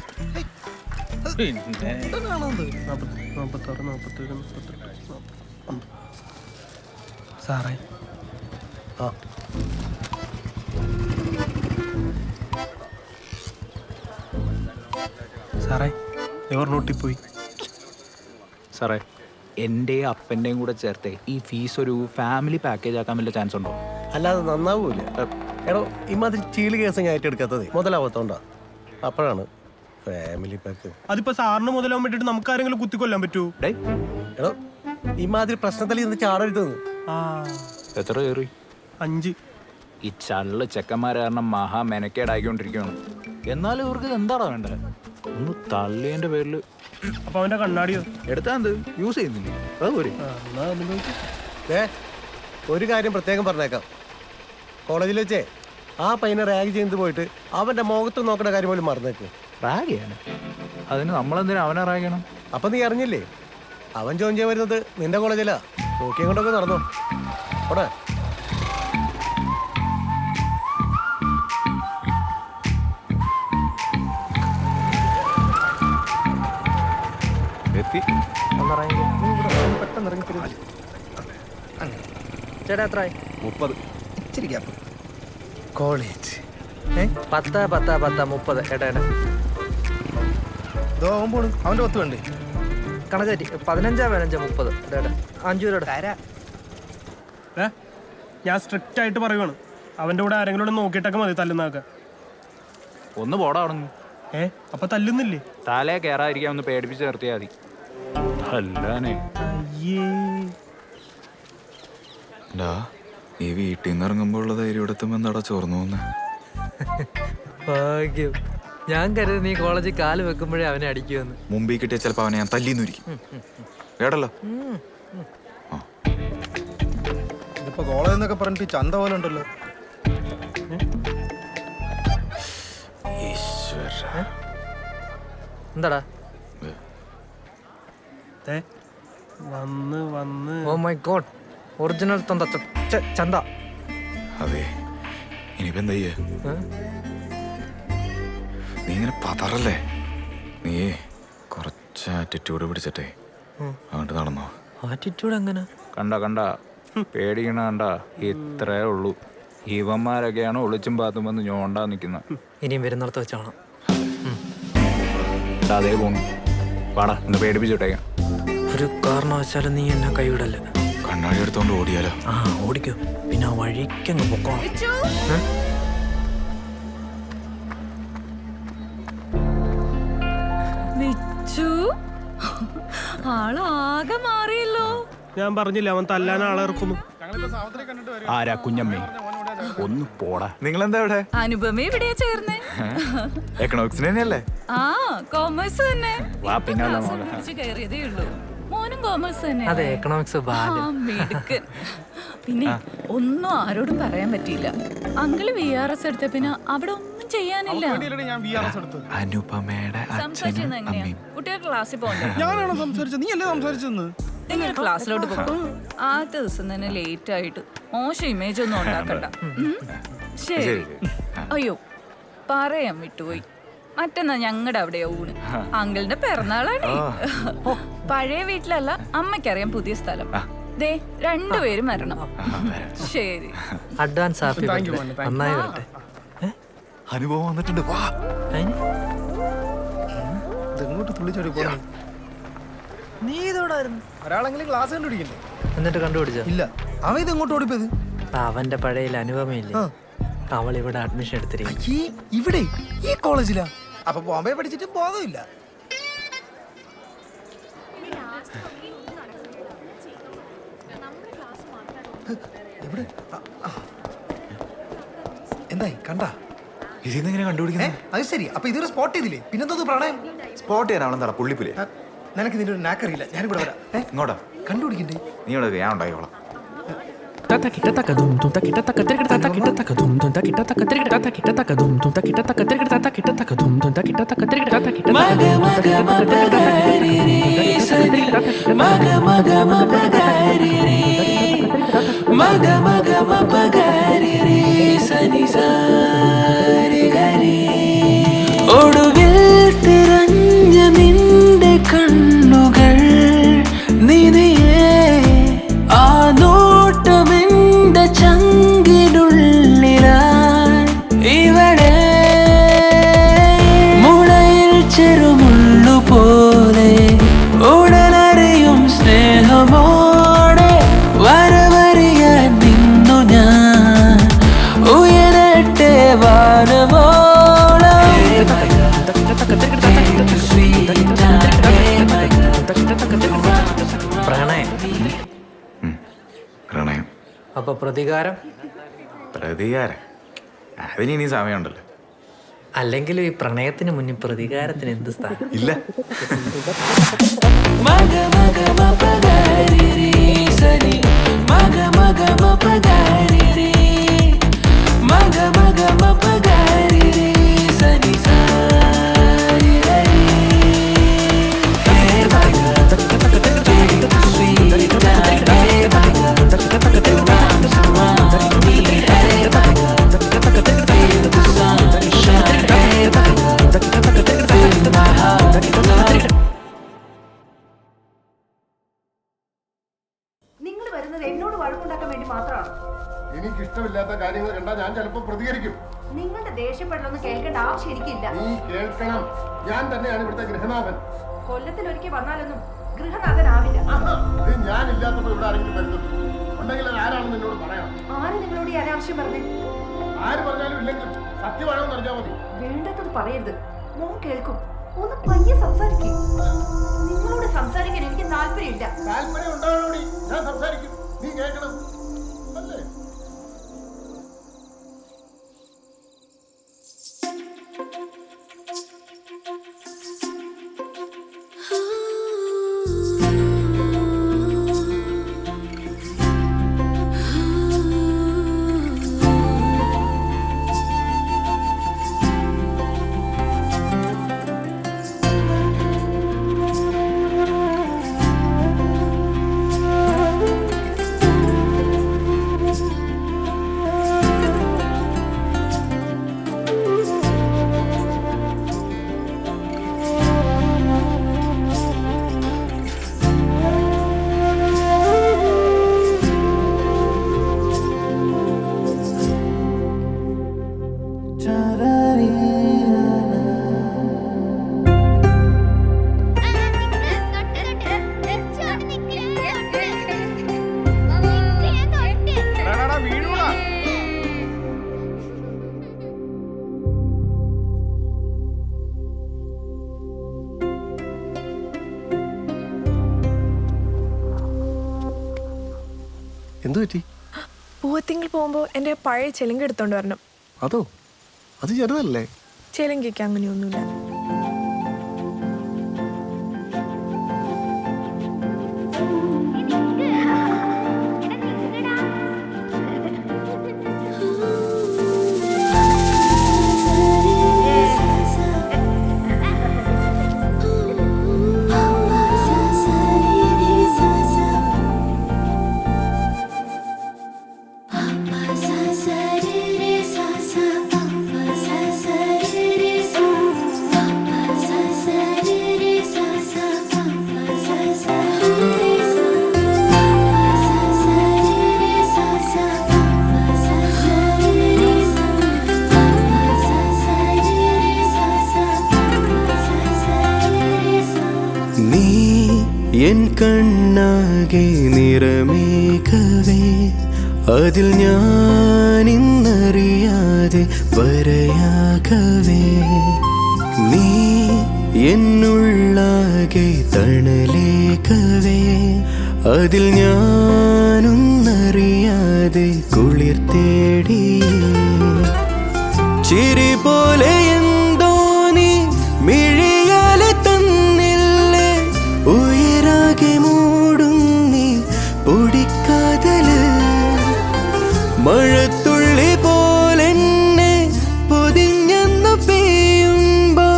സാറേ സാറേ എവർ നോട്ടിപ്പോയി. സാറേ എൻ്റെ അപ്പൻ്റെയും കൂടെ ചേർത്ത് ഈ ഫീസ് ഒരു ഫാമിലി പാക്കേജ് ആക്കാൻ വല്ല ചാൻസ് ഉണ്ടോ? അല്ലാതെ നന്നാവൂല. എടോ ഇമാതിരി ചീള് കേസ് ഞാൻ ഏറ്റെടുക്കാത്തത് മുതലാവത്തോണ്ടാ. അപ്പോഴാണ് ഫാമിലി പാക്ക്. അതിപ്പോ സാറിന് മുതലാവാൻ വേണ്ടിട്ട് നമുക്ക് ആരെങ്കിലും കുത്തിക്കൊല്ലാൻ പറ്റൂ? എടോ ഇമാതിരി പ്രശ്നത്തിൽ ഇന്ന് ചാടരുതെന്ന്. എത്ര കയറി? 5. ഈ ചള്ള് ചെക്കന്മാരെ കാരണം മഹാ മെനക്കേടായിക്കൊണ്ടിരിക്കുകയാണ്. എന്നാലും ഇവർക്ക് എന്താടാ വേണ്ടത്? ഒന്ന് തള്ളിയതിന്റെ പേരിൽ. അപ്പൊ അവന്റെ കണ്ണാടിയോ എടുത്താ യൂസ് ചെയ്യുന്നില്ലേ? അതുപോലെ ഒരു കാര്യം പ്രത്യേകം പറഞ്ഞേക്കാം. കോളേജിൽ വെച്ചേ ആ പയ്യനെ റാഗ് ചെയ്ത് പോയിട്ട് അവന്റെ മുഖത്ത് നോക്കേണ്ട കാര്യം പോലും മറന്നേക്ക്. റാഗ് ചെയ്യണം? അതിന് നമ്മളെന്തിനാ അവനെ റാഗ് ചെയ്യണം? അപ്പൊ നീ അറിഞ്ഞില്ലേ അവൻ ജോയിൻ ചെയ്യാൻ വരുന്നത് നിന്റെ കോളേജിലാ. നോക്കിയും കൊണ്ടൊക്കെ നടന്നോ അവിടെ. ചേട്ടാ എത്ര? 30. ഇച്ചിരി ഗ്യാപ്പ്. കോളേജ് 10, 10, 10, 30. ഏട്ടാ ഏട്ടാ അവൻ പോണു. അവന്റെ 10 വേണ്ടേ? കണക്കാറ്റി 15, 15, 30. ഏട്ടാ 5 രൂപ. ഞാൻ സ്ട്രിക്റ്റ് ആയിട്ട് പറയുവാണ്. അവന്റെ കൂടെ ആരെങ്കിലും നോക്കിയിട്ടൊക്കെ മതി തല്ലുന്നതൊക്കെ. ഒന്ന് പോടാ അവിടെ. അപ്പൊ തല്ലുന്നില്ലേ? തലേ കയറാതിരിക്കാൻ ഒന്ന് പേടിപ്പിച്ച് നിർത്തിയാൽ മതി. അല്ലാനേ ഈ വീട്ടിൽ നിന്ന് ഇറങ്ങുമ്പോൾ ഉള്ള ധൈര്യം എടുത്തുമ്പോ എന്താടാ ചോർന്നു പോന്നെ? ഭാഗ്യം. ഞാൻ കരുതി നീ കോളേജിൽ കാല് വെക്കുമ്പോഴേ അവനെ അടിക്കുമെന്ന്. മുമ്പിൽ കിട്ടിയ ചിലപ്പോ അവനെ ഞാൻ തല്ലിന്നിരിക്കും. കേട്ടല്ലോ. ഇതിപ്പോ കോളേജ് എന്നൊക്കെ പറഞ്ഞിട്ട് ചന്ത പോലെ ഉണ്ടല്ലോ. എന്താടാ വന്ന് ഓ മൈ ഗോഡ്, ഒറിജിനൽ ചന്ത. അതെ, ഇനിയിപ്പോ എന്താ ചെയ്യ? നീ ഇങ്ങനെ പതറല്ലേ? നീ കുറച്ച് ആറ്റിറ്റ്യൂഡ് പിടിച്ചിട്ടേ അങ്ങോട്ട് നടന്നോ. ആറ്റിറ്റ്യൂഡ് എങ്ങനെ? കണ്ട പേടിക്കണ കണ്ട. ഇത്രേ ഉള്ളൂ. ഇവന്മാരൊക്കെയാണ് ഒളിച്ചും പാത്തും വന്ന് ഞോണ്ടാ നിക്കുന്ന. ഇനിയും വരുന്നിടത്ത് വെച്ചാണ്. അതേ പോണു. വാടാ, ഒന്ന് പേടിപ്പിച്ചിട്ടേക്കാം. ഒരു കാരണവശാലും നീ എന്നെ കൈവിടല്ലേ. കണ്ണാടി എടുത്തോണ്ട് ഓടിയാലോ? ഓടിക്കോ. പിന്നെ ആ വഴിക്കങ്ങ് പൊക്കോണം. ആളാകെ മാറിയല്ലോ. ഞാൻ പറഞ്ഞില്ല അവൻ തല്ലാൻ ആളെ ഇറക്കുന്നു. ആരാ കുഞ്ഞമ്മേ? ഒന്ന് പോടാ. നിങ്ങളെന്താ ഇവിടെ? അനുപമേ ഇവിടെയാ ചേർന്നേ. എക്കണോമിക്സിന് തന്നെയല്ലേ? ആ, കോമേഴ്സ് തന്നെ. വാ, പിന്നെ കയറിയതേ ഉള്ളൂ. മോനും കോമേഴ്സ് തന്നെ അതെ, എക്കണോമിക്സ് മിടുക്കൻ. പിന്നെ ഒന്നും ആരോടും പറയാൻ പറ്റിയില്ല. അങ്കിള് VRS എടുത്ത പിന്നെ അവിടെ ഒന്നും ചെയ്യാനില്ല. അനുപമയുടെ സംസാരിച്ചത് എങ്ങനെയാ? കുട്ടികൾ ക്ലാസ്സിൽ പോകണ്ടേ? ഞാനാണോ സംസാരിച്ചത്? നീ അല്ലേ സംസാരിച്ചെന്ന്? നിങ്ങൾ ക്ലാസ്സിലോട്ട് പോകും. ആദ്യത്തെ ദിവസം തന്നെ ലേറ്റ് ആയിട്ട് മോശം ഇമേജ് ഒന്നും ഉണ്ടാക്കണ്ട. ശരി. അയ്യോ പറയാൻ വിട്ടുപോയി. മറ്റന്നാ ഞങ്ങളുടെ അവിടെ ഊണ്. അങ്കിളിന്റെ പിറന്നാളാണ്. പഴയ വീട്ടിലല്ല, അമ്മയ്ക്കറിയാം പുതിയ സ്ഥലം. ദേ 2 പേരും വരണം. ശരി. അഡ്വാൻസ് ഹാപ്പി നന്നായി വരട്ടെ. അനുഭവം വന്നിട്ടുണ്ട്. ഇതെങ്ങോട്ട് തുള്ളിച്ചാടി പോയി? നീ ഇതോടായിരുന്നു. ഒരാളെങ്കിലും ക്ലാസ് കണ്ടുപിടിക്കണ്ടേ? എന്നിട്ട് കണ്ടുപിടിച്ചോ? ഇല്ല. അവൻ ഇത് എങ്ങോട്ട് ഓടിപ്പോയത്? അവന്റെ പഴയ അനുപമയില്ലേ, അവൾ ഇവിടെ അഡ്മിഷൻ എടുത്തിരിക്കും. ഇവിടെ ഈ കോളേജിലാ? അപ്പൊ ബോംബെ പഠിച്ചിട്ട് ബോധമില്ല. എന്തായി കണ്ടാ? ഇതിന്നെങ്ങനെ കണ്ടുപിടിക്കുന്നത്? അത് ശരി. അപ്പൊ ഇതൊരു സ്പോട്ട് ചെയ്തില്ലേ? പിന്നെന്തോ പ്രണയം? സ്പോട്ട് ചെയ്യാനാണെന്താ പുള്ളിപ്പില്ലേ? നിനക്ക് ഇതിന്റെ ഒരു നാക്കറിയില്ല. ഞാനും കൂടെ വരാം. ഇങ്ങോട്ടാ കണ്ടുപിടിക്കണ്ടേ? നീ ഇവിടെ ഞാൻ ഉണ്ടായിക്കോളാം. ഒടുവിൽ തിരഞ്ഞ നിന്റെ കണ്ണുകൾ നിധിയേ, ആ നോട്ടമെന്റെ ചങ്കിനുള്ളിലായി ഇവിടെ മുളയിൽ ചെറുമുള്ളു പോലെ ഉടനറിയും സ്നേഹമോടെ വരവറിയാൻ നിന്നു ഞാൻ ഉയരട്ടെ വാനമോ. പ്രണയം. പ്രണയം. അപ്പൊ പ്രതികാരം? പ്രതികാരം അതിന് ഇനി സമയമുണ്ടല്ലോ. അല്ലെങ്കിലും ഈ പ്രണയത്തിന് മുന്നിൽ പ്രതികാരത്തിന് എന്ത് സ്ഥാനം? ഇല്ല. നിങ്ങൾ വരുന്നത് എന്നോട് വഴക്കുണ്ടാക്കാൻ വേണ്ടി മാത്രമാണ്. എനിക്ക് ഇഷ്ടമില്ലാത്ത കാര്യങ്ങൾ കണ്ടാൽ ഞാൻ ചിലപ്പോൾ പ്രതികരിക്കും. നിങ്ങളുടെ ദേഷ്യപ്പെടലൊന്നും കേൾക്കേണ്ട ആവശ്യം എനിക്കില്ല. നീ കേൾക്കണം. ഞാൻ തന്നെയാണ് ഇവിടുത്തെ ഗൃഹനാഥൻ. കൊല്ലത്തിലൊരിക്കൽ വന്നാലൊന്നും ഗൃഹനാഥനാവില്ല. ഇത് ഞാൻ ഇല്ലാത്തപ്പോൾ ഇവിടെ ആരെങ്കിലും വരുന്നത് ഉണ്ടെങ്കിൽ അത് ആരാണെന്ന് എന്നോട് പറയാം. ആര് നിങ്ങളോട് ഈ അനാവശ്യം പറഞ്ഞേ? ആര് പറഞ്ഞാലും ഇല്ലെങ്കിലും സത്യമാണെന്ന് അറിഞ്ഞാൽ മതി. വേണ്ടത് പറയരുത്. മോൻ കേൾക്കും. ഒന്ന് പയ്യെ സംസാരിക്കും. നിങ്ങളോട് സംസാരിക്കാൻ എനിക്ക് താല്പര്യമില്ല. താല്പര്യം ഉണ്ടാവണോടി, ഞാൻ സംസാരിക്കും. നീ കേൾക്കണം അല്ലേ? എന്തു പറ്റി? പൂവത്തിങ്കിൽ പോകുമ്പോൾ എൻ്റെ പഴയ ചെലങ്കി എടുത്തോണ്ട് വരണം. അതോ? അത് ചെറുതല്ലേ? ചെലങ്കിക്ക് അങ്ങനെയൊന്നുമില്ല. നീ എൻ കണ്ണാകെ നിറമേഘവേ, അതിൽ ഞാൻ ഇന്നറിയാതെ വരയാകവേ. നീ എന്നുള്ളാകെ തണലേകവേ, അതിൽ ഞാനൊന്നറിയാതെ കുളിർ തേടി. ചിരി പോലെ എന്തോ നീ മിഴിയാലെ തന്നില്ലേ, ഉയരാകെ മൂടും നീ പൊടിക്കാതല്. മഴത്തുള്ളി പോലെന്നെ പൊതിഞ്ഞെന്നു പെയ്യുമ്പോ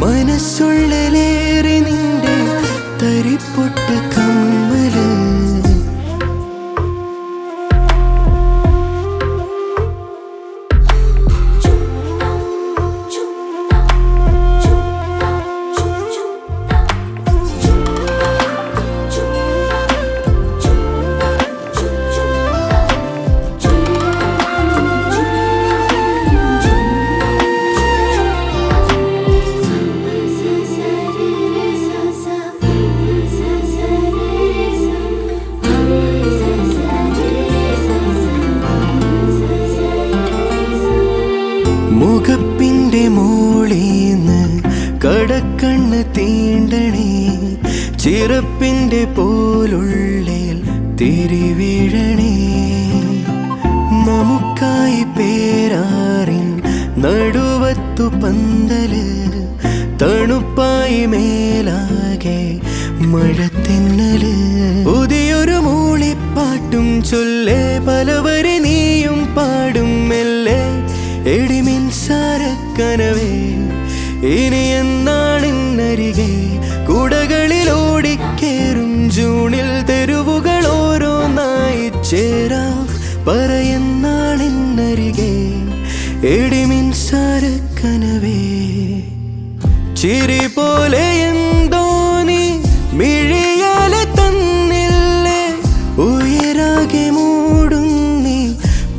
മനസ്സുള്ളിലേറി നിന്റെ തരിപ്പൊട്ട കമ്മല്. മുഖപ്പിന്റെ മോളീന്ന് കടക്കണ്ണ് തീണ്ടണേ, ചിറപ്പിന്റെ പോലുള്ളിൽ തിരിവീഴണേ. നമുക്കായി പേരാറിൻ നടുവത്തു പന്തല്, തണുപ്പായി മേലാകെ മഴത്തെന്നല്. പുതിയൊരു മൂളിപ്പാട്ടും ചൊല്ലേ പലവരെ നീയും പാടും മെല്ലെ. എടിമിൻസാരക്കനവേ ഇനി എന്നാണിന്നരികെ, കുടകളിൽ ഓടിക്കേറും ജൂണിൽ തെരുവുകൾ ഓരോന്നായി ചേരാം. പറയുന്നാണിന്നരികെ എടിമിൻസാരക്കനവേ. ചിരി പോലെ എന്തോ നീ മിഴിയാലെ തന്നില്ലേ, ഉയരാകെ മൂടും നീ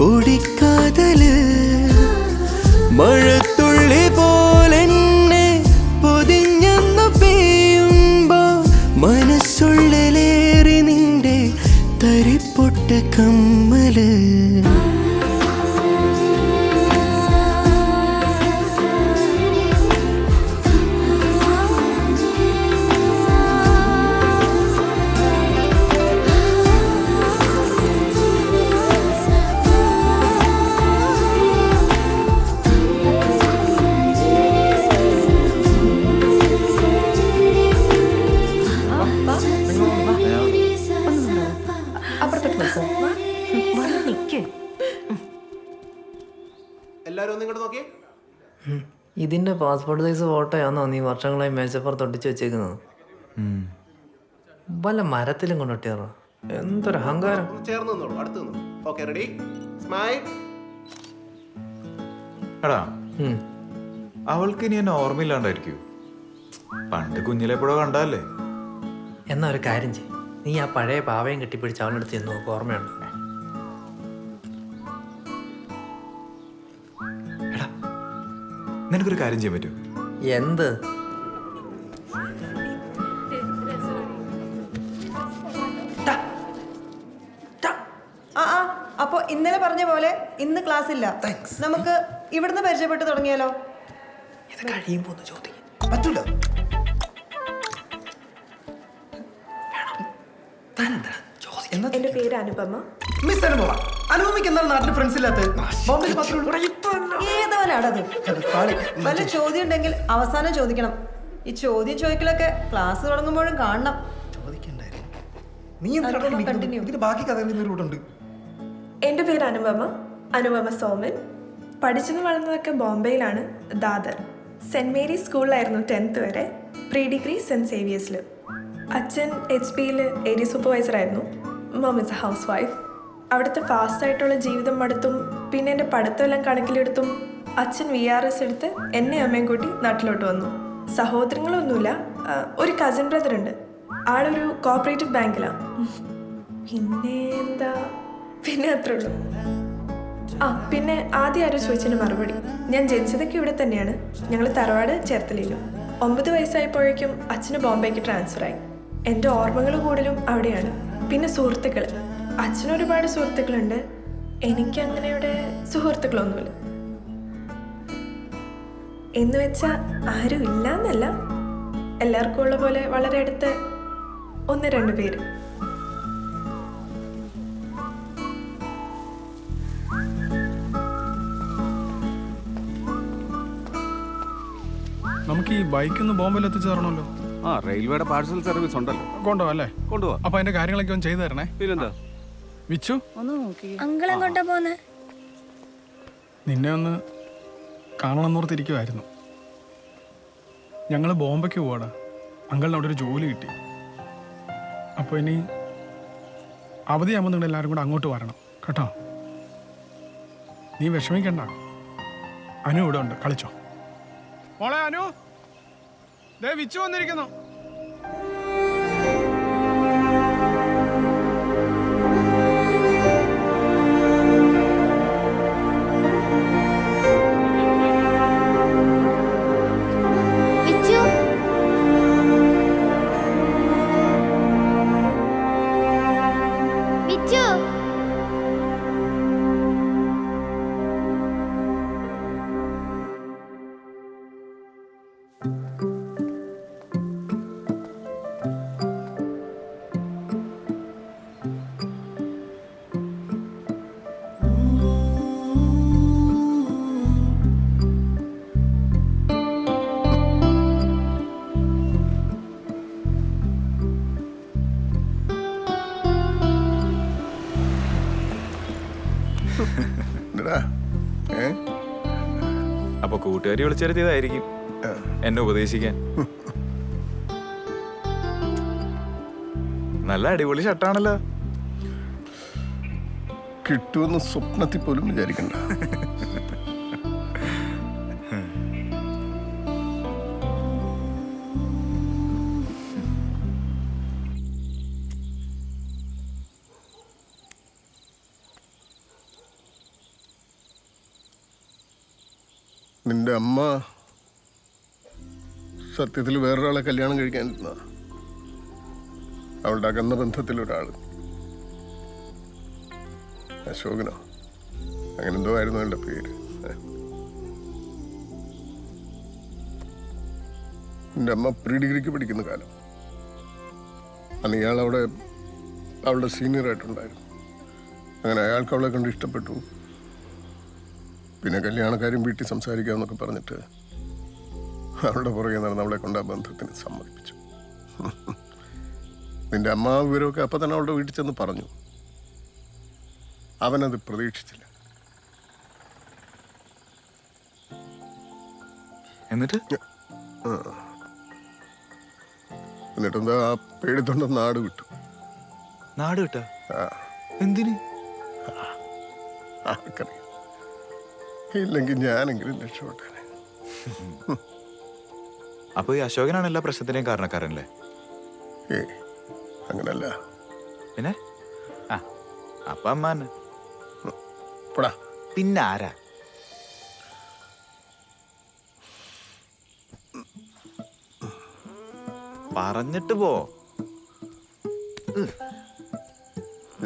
പൊടിക്കാതല്. മഴത്തുള്ളി പോലെന്നെ പൊതിഞ്ഞെന്നു പെയ്യുമ്പോ മനസ്സുള്ളിലേറി നിന്റെ തരിപ്പൊട്ട കമ്മല്. ഇതിന്റെ പാസ്പോർട്ട് സൈസ് ഫോട്ടോയാണോ നീ വർഷങ്ങളായി മേശപ്പുറത്ത് ഒട്ടിച്ച് വെച്ചേക്കുന്നത്? വല്ല മരത്തിലും കൊണ്ടൊട്ടിയാറോ? എന്തൊരു അഹങ്കാരം. എടാ, അവൾക്ക് ഇനി എന്നെ ഓർമ്മയില്ലാണ്ടായിരിക്കൂ. പണ്ട് കുഞ്ഞിലെപ്പോഴോ കണ്ടല്ലേ. എന്നാ ഒരു കാര്യം ചെയ്യും, നീ ആ പഴയ പാവയും കെട്ടിപ്പിടിച്ച് അവളുടെ അടുത്ത് ചെന്ന് നോക്ക്, ഓർമ്മയുണ്ട്. നിനക്കൊരു കാര്യം ചെയ്യാൻ പറ്റുമോ? എന്ത്? അപ്പോ ഇന്നലെ പറഞ്ഞ പോലെ ഇന്ന് ക്ലാസ് ഇല്ല. നമുക്ക് ഇവിടുന്ന് പരിചയപ്പെട്ട് തുടങ്ങിയാലോ? ഇത് കഴിയുമ്പോ ചോദിക്കും. പറ്റൂല. എന്റെ പേര് അനുപമ. മിസ് അനുപമ. അനുപമയ്ക്ക് എന്താണ് നാട്ടിൽ ഫ്രണ്ട്സ് ഇല്ലാത്തത്? ഏതവനാടത്? വല്ല ചോദ്യം ഉണ്ടെങ്കിൽ അവസാനം ചോദിക്കണം. ഈ ചോദ്യം ചോദിക്കലൊക്കെ ക്ലാസ് തുടങ്ങുമ്പോഴും കാണണം. എന്റെ പേര് അനുപമ, അനുപമ സോമൻ. പഠിച്ചതും വളർന്നതൊക്കെ ബോംബെയിലാണ്, ദാദർ. സെന്റ് മേരീസ് സ്കൂളിലായിരുന്നു 10th വരെ. പ്രീ ഡിഗ്രി സെന്റ് സേവിയേഴ്സിൽ. അച്ഛൻ HP-യിൽ ഏരിയ സൂപ്പർവൈസർ ആയിരുന്നു. Mum is a housewife. അവിടുത്തെ ഫാസ്റ്റായിട്ടുള്ള ജീവിതം മടുത്തും പിന്നെ എൻ്റെ പഠിത്തമെല്ലാം കണക്കിലെടുത്തും അച്ഛൻ VRS എടുത്ത് എന്നെ അമ്മയും കൂട്ടി നാട്ടിലോട്ട് വന്നു. സഹോദരങ്ങളൊന്നുമില്ല. ഒരു കസിൻ ബ്രദർ ഉണ്ട്. ആളൊരു കോപ്പറേറ്റീവ് ബാങ്കിലാണ്. പിന്നെ എന്താ, പിന്നെ അത്രേ ഉള്ളൂ. പിന്നെ ആദ്യം ആരോ ചോദിച്ചതിന് മറുപടി. ഞാൻ ജനിച്ചതൊക്കെ ഇവിടെ തന്നെയാണ്. ഞങ്ങൾ തറവാട് ചേർത്തലയിലും. 9 വയസ്സായപ്പോഴേക്കും അച്ഛന് ബോംബെക്ക് ട്രാൻസ്ഫറായി. എൻ്റെ ഓർമ്മകൾ കൂടുതലും അവിടെയാണ്. പിന്നെ സുഹൃത്തുക്കൾ. അച്ഛന് ഒരുപാട് സുഹൃത്തുക്കളുണ്ട്, എനിക്കങ്ങനെ ഇവിടെ സുഹൃത്തുക്കളൊന്നുമില്ല. എന്ന് വെച്ചാൽ ആരും ഇല്ല എന്നല്ല, എല്ലാവർക്കും ഉള്ള പോലെ വളരെ അടുത്ത് 1-2 പേര്. നമുക്ക് ഈ ബൈക്ക് ഒന്ന് ബോംബെയിൽ എത്തിച്ചു തരണമല്ലോ. ആ, റെയിൽവേയുടെ പാഴ്സൽ സർവീസ് ഉണ്ടല്ലോ. കൊണ്ടുപോകാം അല്ലേ? കൊണ്ടുപോകാം. അപ്പൊ അതിന്റെ കാര്യങ്ങളൊക്കെ ഒന്ന് ചെയ്തു തരണേ. പിന്നെന്താ വിച്ചു, അങ്കിൾ എങ്ങോട്ടാ പോന്നെ? നിന്നെ ഒന്ന് കാണണമെന്നോർത്തിരിക്കുമായിരുന്നു. ഞങ്ങൾ ബോംബെക്ക് പോവാടാ. അങ്കിളിന് അവിടെ ഒരു ജോലി കിട്ടി. അപ്പോൾ ഇനി അവധിയാകുമ്പോൾ നിങ്ങൾ എല്ലാവരും കൂടെ അങ്ങോട്ട് വരണം കേട്ടോ. നീ വിഷമിക്കണ്ട, അനു ഇവിടെ ഉണ്ട്, കളിച്ചോ. മോളെ അനു, ദേ വിച്ചു വന്നിരിക്കുന്നു. അപ്പൊ കൂട്ടുകാരി വിളിച്ചെടുത്തിയതായിരിക്കും എന്നെ ഉപദേശിക്കാൻ. നല്ല അടിപൊളി ഷർട്ടാണല്ലോ. കിട്ടുമെന്ന് സ്വപ്നത്തിൽ പോലും വിചാരിക്കണ്ട. നിന്റെ അമ്മ സത്യത്തിൽ വേറൊരാളെ കല്യാണം കഴിക്കാനിരുന്ന അവളുടെ അകന്ന ബന്ധത്തിലൊരാൾ, അശോകനോ അങ്ങനെന്തോ ആയിരുന്നു അവളുടെ പേര്. എൻ്റെ അമ്മ പ്രീ ഡിഗ്രിക്ക് പഠിക്കുന്ന കാലം അന്ന് ഇയാൾ അവിടെ അവളുടെ സീനിയറായിട്ടുണ്ടായിരുന്നു. അങ്ങനെ അയാൾക്ക് അവളെ കണ്ട് ഇഷ്ടപ്പെട്ടു. പിന്നെ കല്യാണക്കാരും വീട്ടിൽ സംസാരിക്കാമെന്നൊക്കെ പറഞ്ഞിട്ട് അവളുടെ പുറകെ നടന്ന് അവളെ കൊണ്ട് ആ ബന്ധത്തിന് സമ്മതിപ്പിച്ചു. നിന്റെ അമ്മ വിവരമൊക്കെ അപ്പം തന്നെ അവളുടെ വീട്ടിൽ ചെന്ന് പറഞ്ഞു. അവനത് പ്രതീക്ഷിച്ചില്ല. എന്നിട്ടെന്താ ആ പേടിത്തൊണ്ട നാട് വിട്ടു. നാട് വിട്ട എന്തിന്? ആർക്കറിയാം. ഇല്ലെങ്കിൽ ഞാനെങ്കിലും രക്ഷപ്പെട്ടേ. അപ്പൊ ഈ അശോകനാണ് എല്ലാ പ്രശ്നത്തിന്റെയും കാരണക്കാരനല്ലേ? അങ്ങനല്ല. പിന്നെ അപ്പൊ അമ്മാന് പോടാ. പിന്നെ ആരാ? പറഞ്ഞിട്ട് പോ.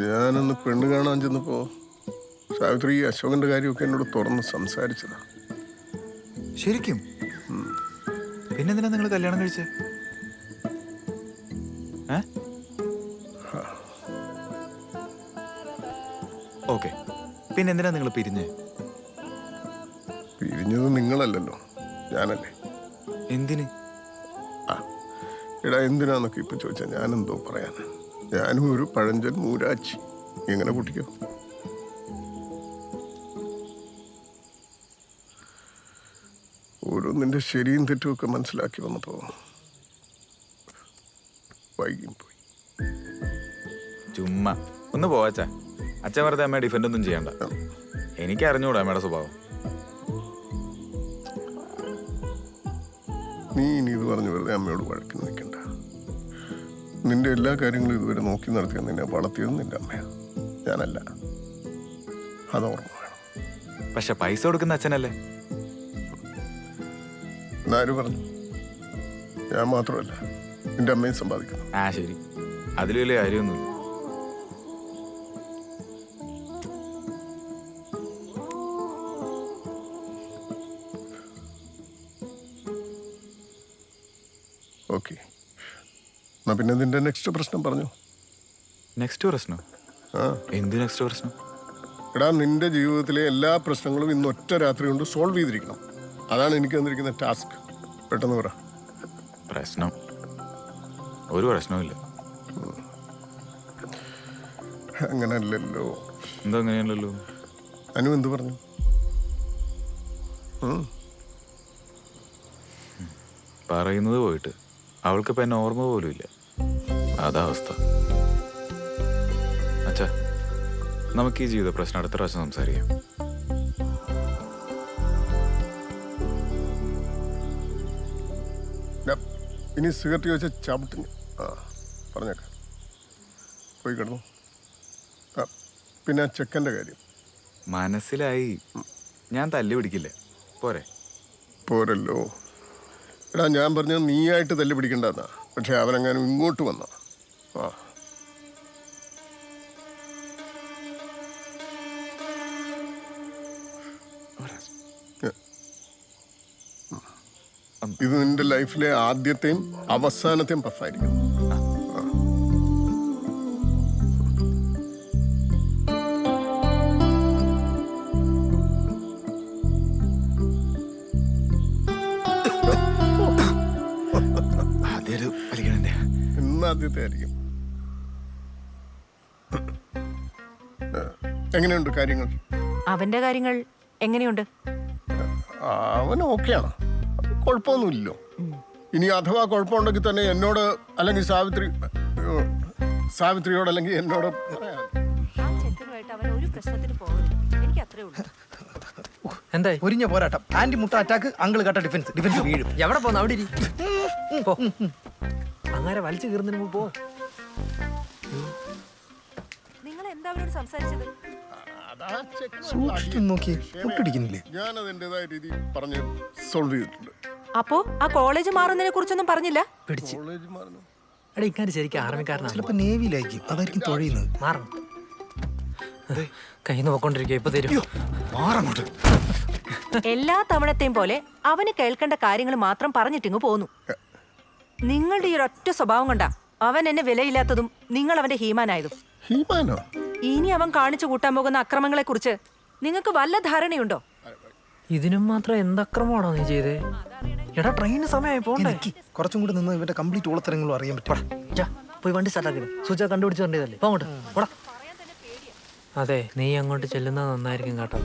ഞാനൊന്ന് പെണ്ണ് കാണാൻ ചെന്നപ്പോ സാവിത്രി അശോകന്റെ കാര്യമൊക്കെ എന്നോട് തുറന്ന് സംസാരിച്ചതാ. ശരിക്കും? പിന്നെന്തിനാ നിങ്ങൾ കല്യാണം കഴിച്ചേ? ഓക്കെ, പിന്നെന്തിനാ നിങ്ങൾ പിരിഞ്ഞേ? പിരിഞ്ഞത് നിങ്ങളല്ലല്ലോ, ഞാനല്ലേ. എന്തിന്? എടാ എന്തിനാന്നൊക്കെ ഇപ്പൊ ചോദിച്ചാ ഞാനെന്തോ പറയാനാ. ഞാനും ഒരു പഴഞ്ചൻ മൂരാച്ചി. എങ്ങനെ കൂട്ടിക്കോ. ഓരോന്നിന്റെ ശരിയും തെറ്റും ഒക്കെ മനസ്സിലാക്കി വന്നപ്പോ വൈകിയും പോയി. ചുമ്മാ ഒന്ന് പോവാച്ചാ. അച്ഛൻ വെറുതെ അമ്മയെ ഡിഫെൻഡ് ഒന്നും ചെയ്യണ്ട. എനിക്ക് അറിഞ്ഞൂടാ അമ്മയുടെ സ്വഭാവം. നീ ഇനി ഇത് പറഞ്ഞു വെറുതെ അമ്മയോട് വഴക്കിന് നിൽക്കണ്ട. നിന്റെ എല്ലാ കാര്യങ്ങളും ഇതുവരെ നോക്കി നടത്തിയ നിന്നെ വളർത്തിയത് നിന്റെ അമ്മയാ, ഞാനല്ല. അതോർമ്മ വേണം. പക്ഷെ പൈസ കൊടുക്കുന്ന അച്ഛനല്ലേ? എന്നാരും പറഞ്ഞു? ഞാൻ മാത്രമല്ല, എൻ്റെ അമ്മയും സമ്പാദിക്കുന്നു. ആ ശരി, അതിൽ വലിയ കാര്യമൊന്നുമില്ല. ഓക്കെ, എന്നാ പിന്നെ നിന്റെ നെക്സ്റ്റ് പ്രശ്നം പറഞ്ഞു. നെക്സ്റ്റ് പ്രശ്നം? എന്ത് നെക്സ്റ്റ് പ്രശ്നം? എടാ, നിന്റെ ജീവിതത്തിലെ എല്ലാ പ്രശ്നങ്ങളും ഇന്ന് ഒറ്റ രാത്രി കൊണ്ട് സോൾവ് ചെയ്തിരിക്കണം. അതാണ് എനിക്ക് തന്നിരിക്കുന്ന ടാസ്ക്. പെട്ടെന്ന് പറ. പ്രശ്നം? ഒരു പ്രശ്നവുമില്ല. അങ്ങനല്ലല്ലോ. എന്താ അങ്ങനെയല്ലല്ലോ? അനു എന്ത് പറഞ്ഞു? പറയുന്നത് പോയിട്ട് അവൾക്കിപ്പോൾ എന്നെ ഓർമ്മ പോലും ഇല്ല. അതാ അവസ്ഥ. അച്ഛാ, നമുക്ക് ഈ ജീവിത പ്രശ്നം അടുത്ത പ്രാവശ്യം സംസാരിക്കാം. ഇനി സിഗരറ്റ് ചോദിച്ച ചവിട്ടിന് പറഞ്ഞേക്കാം. പോയി കിടന്നു. പിന്നെ ആ ചെക്കൻ്റെ കാര്യം മനസ്സിലായി. ഞാൻ തല്ലി പിടിക്കില്ല. പോരെ? പോരല്ലോ. എടാ, ഞാൻ പറഞ്ഞത് നീയായിട്ട് തല്ലി പിടിക്കണ്ടെന്നാ. പക്ഷെ അവനെങ്ങാനും ഇങ്ങോട്ട് വന്ന ഇത് നിന്റെ ലൈഫിലെ ആദ്യത്തെയും അവസാനത്തെയും പഫായിരിക്കും. ഇന്നാദ്യത്തെ ആയിരിക്കും. എങ്ങനെയുണ്ട് കാര്യങ്ങൾ? അവന്റെ കാര്യങ്ങൾ എങ്ങനെയുണ്ട്? അവൻ ഓക്കെയാണ്, കുഴപ്പമൊന്നുമില്ലല്ലോ. ഇനി അഥവാ കുഴപ്പമുണ്ടെങ്കിൽ തന്നെ എന്നോട് അല്ലെങ്കിൽ സാവിത്രിയോട് അല്ലെങ്കിൽ എന്നോട് എന്തായി? ഒരിഞ്ഞ പോരാട്ടം, ആന്റി മുട്ട അറ്റാക്ക്, അങ്കിൾ കട്ട ഡിഫൻസ്. ഡിഫൻസ് വീഴും. എവിടെ പോന്ന? അവിടെ അങ്ങനെ വലിച്ചു കീറുന്നതിന് മുമ്പ് പോ. നിങ്ങൾ എന്താ അവരോട് സംസാരിച്ചത്? നോക്കി മുട്ടടിക്കുന്നില്ലേ? ഞാനത് എന്റേതായ രീതിയിൽ പറഞ്ഞ് സോൾവ് ചെയ്തിട്ടുണ്ട്. അപ്പോ ആ കോളേജ് മാറുന്നതിനെ കുറിച്ചൊന്നും പറഞ്ഞില്ല? പിടിച്ച് എടാ, ഇക്കാര്യം ശരിക്കും ആർമിക്കാരനാണ്. ചിലപ്പോ നേവിയിലായിരിക്കും, അതായിരിക്കും തുഴയുന്നത്. മാറും. കയ്യിൽ നിന്ന് പോയിക്കൊണ്ടിരിക്കുക. ഇപ്പൊ തരും. മാറങ്ങോട്ട്. എല്ലാ തവണത്തെയും പോലെ അവന് കേൾക്കേണ്ട കാര്യങ്ങൾ മാത്രം പറഞ്ഞിട്ടിങ്ങ് പോന്നു. നിങ്ങളുടെ ഈ ഒരൊറ്റ സ്വഭാവം കൊണ്ടാ അവൻ എന്നെ വിലയില്ലാത്തതും നിങ്ങൾ അവന്റെ ഹീമാനായതും. ഇനി അവൻ കാണിച്ചു കൂട്ടാൻ പോകുന്ന അക്രമങ്ങളെ കുറിച്ച് നിങ്ങൾക്ക് വല്ല ധാരണയുണ്ടോ? ഇതിനും മാത്രം എന്തക്രമമാണോ നീ ചെയ്തേ? എടാ, ട്രെയിന് സമയമായി പോണ്ടേ? കുറച്ചും കൂടെ നിന്ന് ഇവന്റെ കംപ്ലീറ്റ് ഓളത്തരങ്ങളും അറിയാൻ പറ്റും. പോയി വണ്ടി സ്റ്റാർട്ടാക്കി സൂച കണ്ടുപിടിച്ച് വണ്ടിയതല്ലേ. പോങ്ങോട്ട് പോടാ. അതെ, നീ അങ്ങോട്ട് ചെല്ലുന്നത് നന്നായിരിക്കും കേട്ടോ.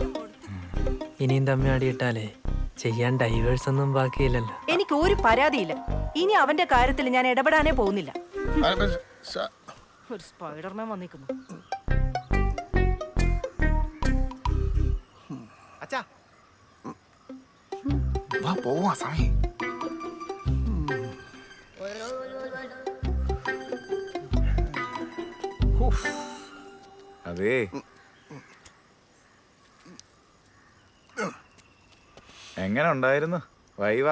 ഇനിയും തമ്മി അടിയിട്ടാലേ ചെയ്യാൻ ഡൈവേഴ്സ് ഒന്നും ബാക്കിയില്ലല്ലോ. എനിക്ക് ഒരു പരാതിയില്ല. ഇനി അവന്റെ കാര്യത്തിൽ ഞാൻ ഇടപെടാനേ പോകുന്നില്ല. ഒരു സ്പൈഡർമാൻ വന്നിരിക്കുന്നു. അച്ഛാ, വാ പോവാ, സമയം. അതേ, എങ്ങനെ ഉണ്ടായിരുന്നു വൈവ?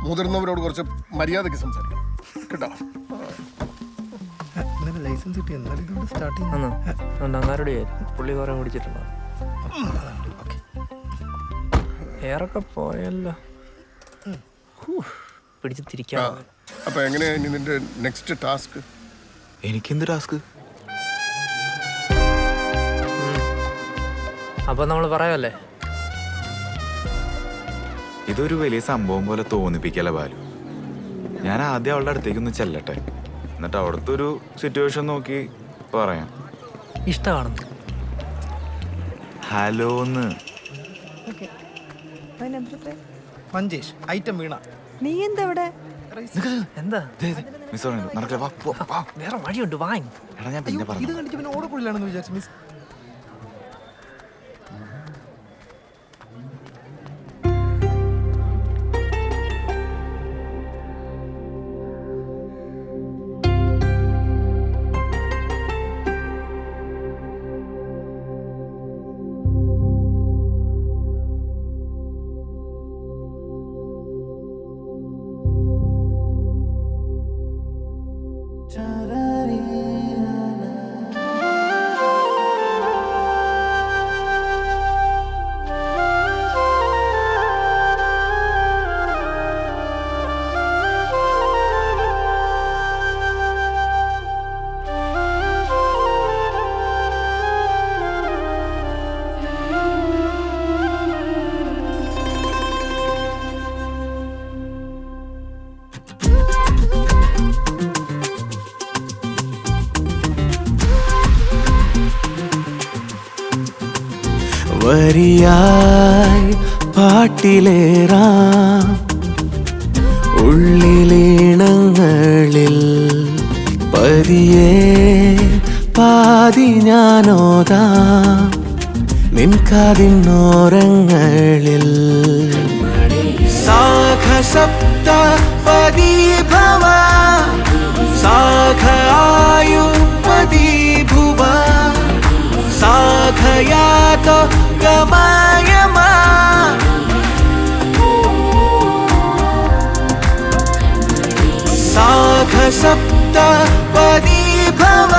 മുതിർന്നവരോട് കുറച്ച് മര്യാദയ്ക്ക് സംസാരിക്കണം കേട്ടോ. ലൈസൻസ് കിട്ടി. എന്നാലും ഇതുകൊണ്ട് സ്റ്റാർട്ടിങ് അങ്ങാരുടെ പുള്ളി കുറെ ഓടിച്ചിട്ടുണ്ടോ? ഏറൊക്കെ പോയല്ലോ. പിടിച്ച് തിരിക്കാം. അപ്പൊ എങ്ങനെയാ ഇനി നിന്റെ നെക്സ്റ്റ് ടാസ്ക്? എനിക്കെന്ത് ടാസ്ക്? അപ്പൊ നമ്മൾ പറയാല്ലേ, ഇതൊരു വലിയ സംഭവം പോലെ തോന്നിപ്പിക്കല ബാലു. ഞാൻ ആദ്യം അവളുടെ അടുത്തേക്കൊന്ന് ചെല്ലട്ടെ, എന്നിട്ട് അവിടുത്തെ ഒരു സിറ്റുവേഷൻ നോക്കി പറയാം. ഇഷ്ടമാണെന്ന്. ഹലോന്ന്. മഞ്ചേഷ് ഐറ്റം വീണ. നീ എന്താ ഇവിടെ? എന്താ വേറെ വഴിയുണ്ട്, വാങ്ങി. എടാ, ഞാൻ പിന്നെ പറഞ്ഞു. ഇത് കണ്ടിട്ട് പിന്നെ ഓടക്കുള്ളിലാണെന്ന് വിചാരിച്ചു മിസ്. വരിയായി പാട്ടിലേറാം ഉള്ളിലീണങ്ങളിൽ പതിയെ പാതി ഞാനോതാം നിൻ കാതിന്നോരങ്ങളിൽ സാഖസപ്ത പദീഭവ സാഖായു പദീഭുവ സാഖയാതോ ഗമായമാ സാഖസപ്ത പദീഭവ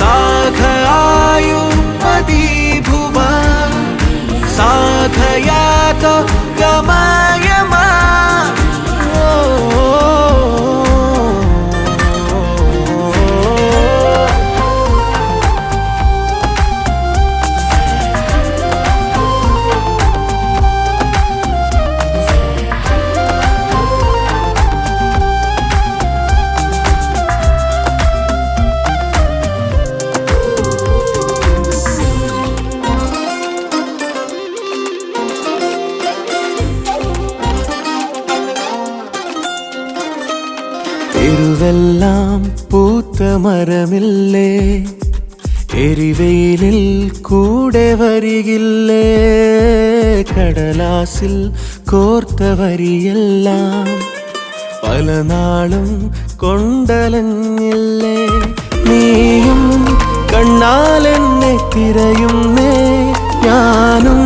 സാഖായു പദീഭുവ സാഖയാതോ ഗമായമാ തെരുവെല്ലാം പൂത്ത മരമില്ലേ എരിവെയിലിൽ കൂടെ വരികില്ലേ കടലാസിൽ കോർത്ത വരിയെല്ലാം പല നാളും കൊണ്ടലഞ്ഞില്ലേ നീയും കണ്ണാലെന്നെ തിരയുന്നേ ഞാനും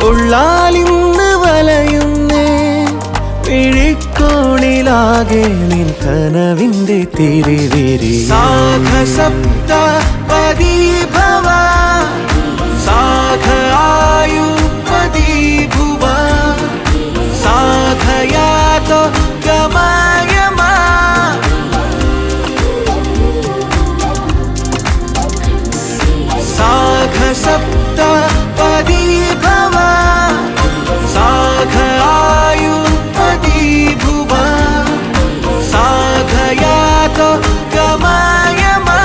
ഉള്ളാലിന്ന് വലയുന്നേ പിഴിക്കോണിലാകെ നിൻ കനവിന്റെ തിരിവിരി സാഖസപ്ത പദീഭവ സാഖായു പദീഭുവ സാഖയാതോ ഗമായമാ സാഖസപ്ത പദീഭവ സാഖായു പദീഭുവ സാഖയാതോ ഗമായമാ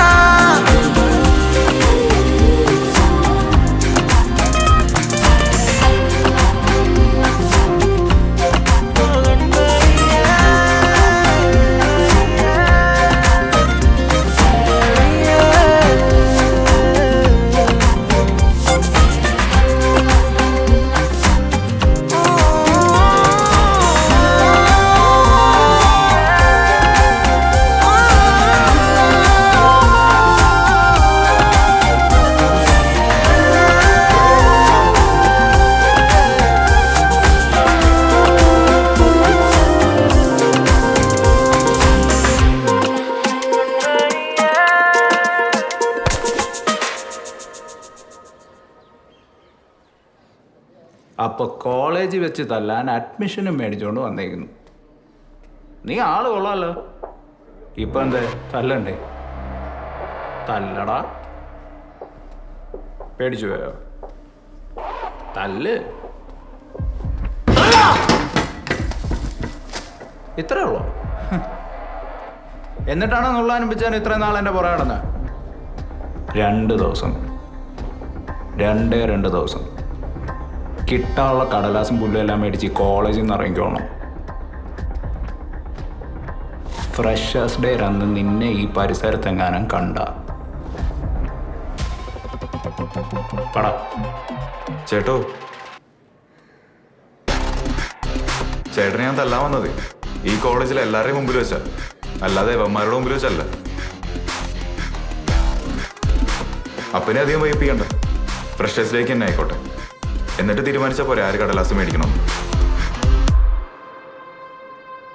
അപ്പോൾ കോളേജിൽ വെച്ച് തല്ലാൻ അഡ്മിഷനും മേടിച്ചുകൊണ്ട് വന്നേക്കുന്നു. നീ ആള് കൊള്ളാമല്ലോ. ഇപ്പം എന്താ തല്ലണ്ടേ? തല്ലടാ. പേടിച്ചു പോയോ? തല്ല്. ഇത്രേ ഉള്ളൂ. എന്നിട്ടാണോ നുള്ളാനുമ്പിച്ചാൻ ഇത്രയും നാൾ എൻ്റെ പുറകെ നടന്നത്? 2 ദിവസം, 2 ദിവസം കിട്ടാനുള്ള കടലാസും പുല്ലും എല്ലാം മേടിച്ച് കോളേജിൽ നിന്ന് ഇറങ്ങിക്കോണം. ഫ്രഷേഴ്സ് ഡേ അന്ന് നിന്നെ ഈ പരിസരത്തെങ്ങാനും കണ്ട പടാ. ചേട്ടോ, ചേട്ടനെ ഞാൻ തല്ലാൻ വന്നത് ഈ കോളേജിൽ എല്ലാവരുടെയും മുമ്പിൽ വെച്ചാ, അല്ലാതെ ഇവന്മാരുടെ മുമ്പിൽ വെച്ചല്ല. അപ്പനെ അധികം വൈപ്പിക്കണ്ട, ഫ്രഷേഴ്സിലേക്ക് തന്നെ ആയിക്കോട്ടെ. എന്നിട്ട് തീരുമാനിച്ചാൽ പോരെ ആര് കടലാസ് മേടിക്കണം.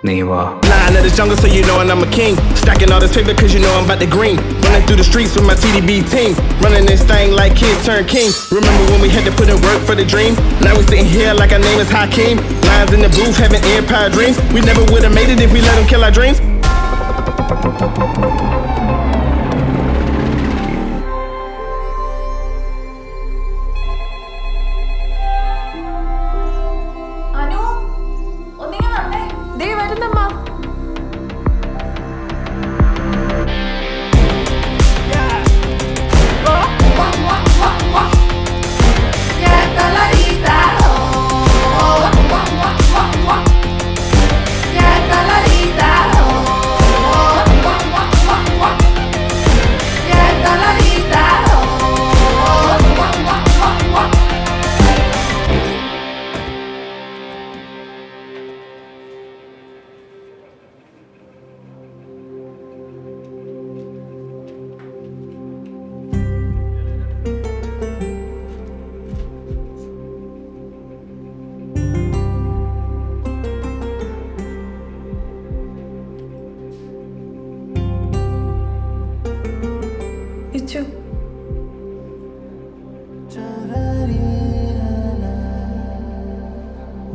നീ വാ. Sign of this jungle, so you know I'm a king. Stacking all this paper, cause you know I'm about to green. Running through the streets with my TDB team. Running this thing like kids turn king. Remember when we had to put in work for the dream? Now we sitting here like our name is Hakeem. Lines in the booth, having empire dreams. We never would have made it if we let them kill our dreams.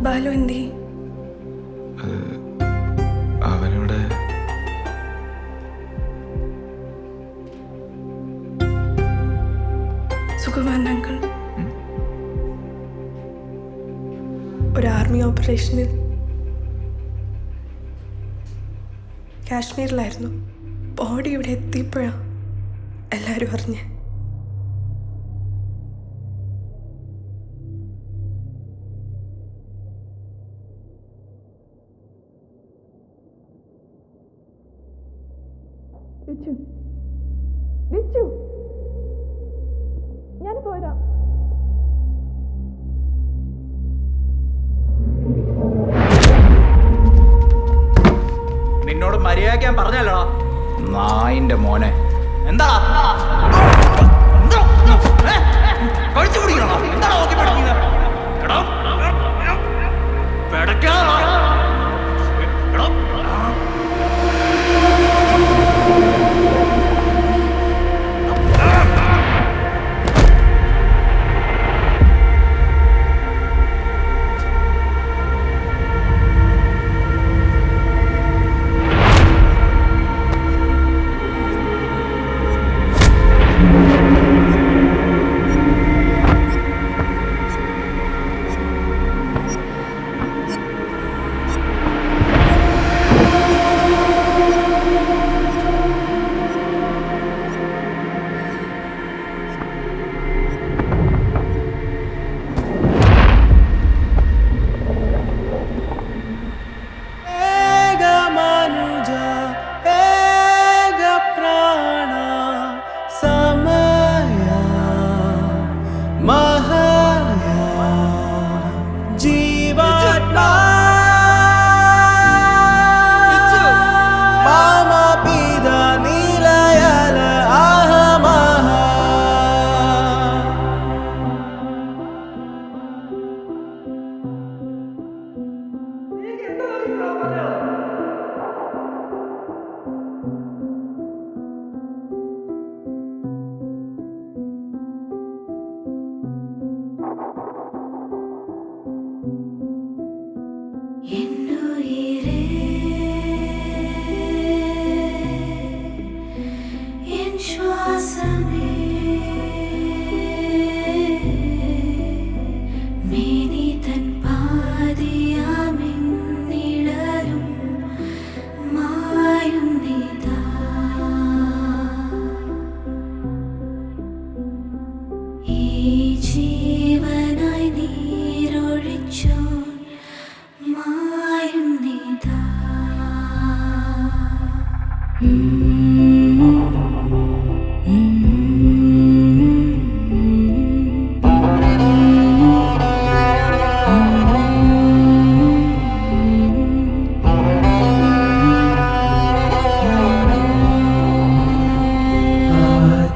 Balu എന്തി? അവനോട് സുഖമാണ് uncle. ഒരു army ഓപ്പറേഷനിൽ കാശ്മീരിലായിരുന്നു. Body ഇവിടെ എത്തിയപ്പോഴാ എല്ലാവരും അറിഞ്ഞ്. ഞാൻ പോരാ. നിന്നോട് മര്യാദയ്ക്ക് പറഞ്ഞല്ലോ നായിന്റെ മോനെ. എന്താ കഴിച്ചു പിടിക്കണോ? എന്താ നോക്കി പഠിക്കുന്നത്?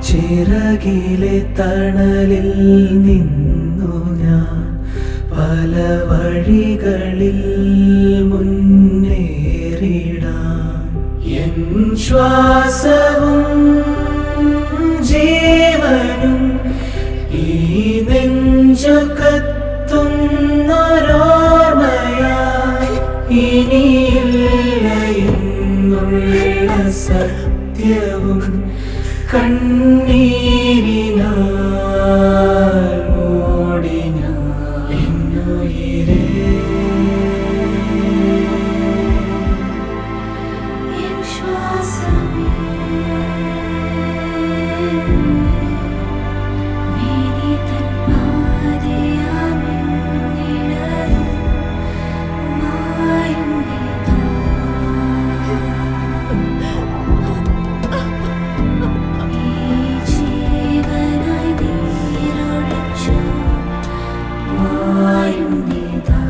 ചിറകിലെ തണലിൽ നിന്നു ഞാൻ പല വഴികളിൽ മുന്നേറിടാം. ശ്വാസവും ജീവനും ഈ നെഞ്ചു കത്തുന്നോരോർമ്മയായി ഇനിയില്ല എന്നുള്ള സത്യവും കണ്ണീരിനാൽ മൂടി ഞാൻ എന്നുയിരേ. എൻ ശ്വാസമേ മേരി തൻ പാതയാമിന്നിടലും മായുന്നിതാ. ഈ ജീവനായി നീരൊളിച്ചു മായുന്നിതാ.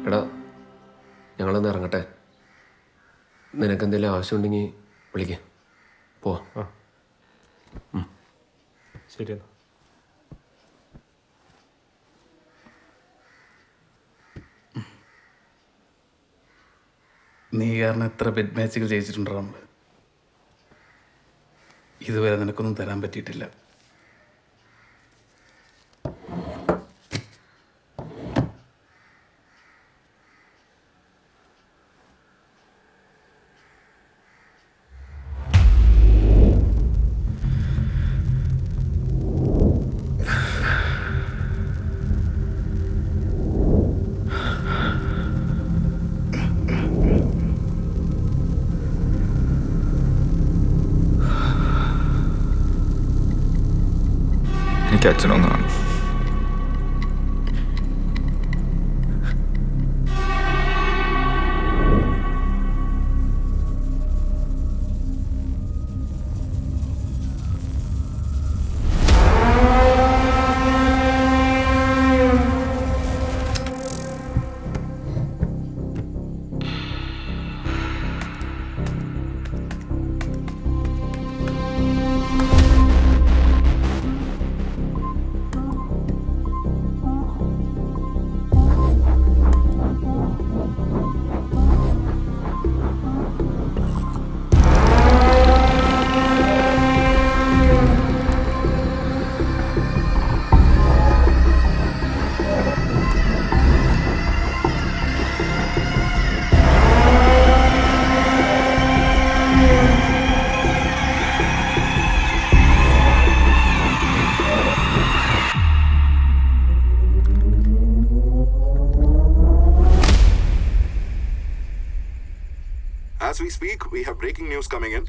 എടാ ഞങ്ങളൊന്ന് ഇറങ്ങട്ടെ. നിനക്കെന്തെങ്കിലും ആവശ്യമുണ്ടെങ്കിൽ വിളിക്കാം. പോവാം. ശരി എന്നാ. നീ കാരണം എത്ര ബെഡ് മാച്ചുകൾ ജയിച്ചിട്ടുണ്ടോ നമ്മൾ. ഇതുവരെ നിനക്കൊന്നും തരാൻ പറ്റിയിട്ടില്ല. എനിക്ക് അച്ഛനൊന്നാണ്. As we speak, we have breaking news coming in.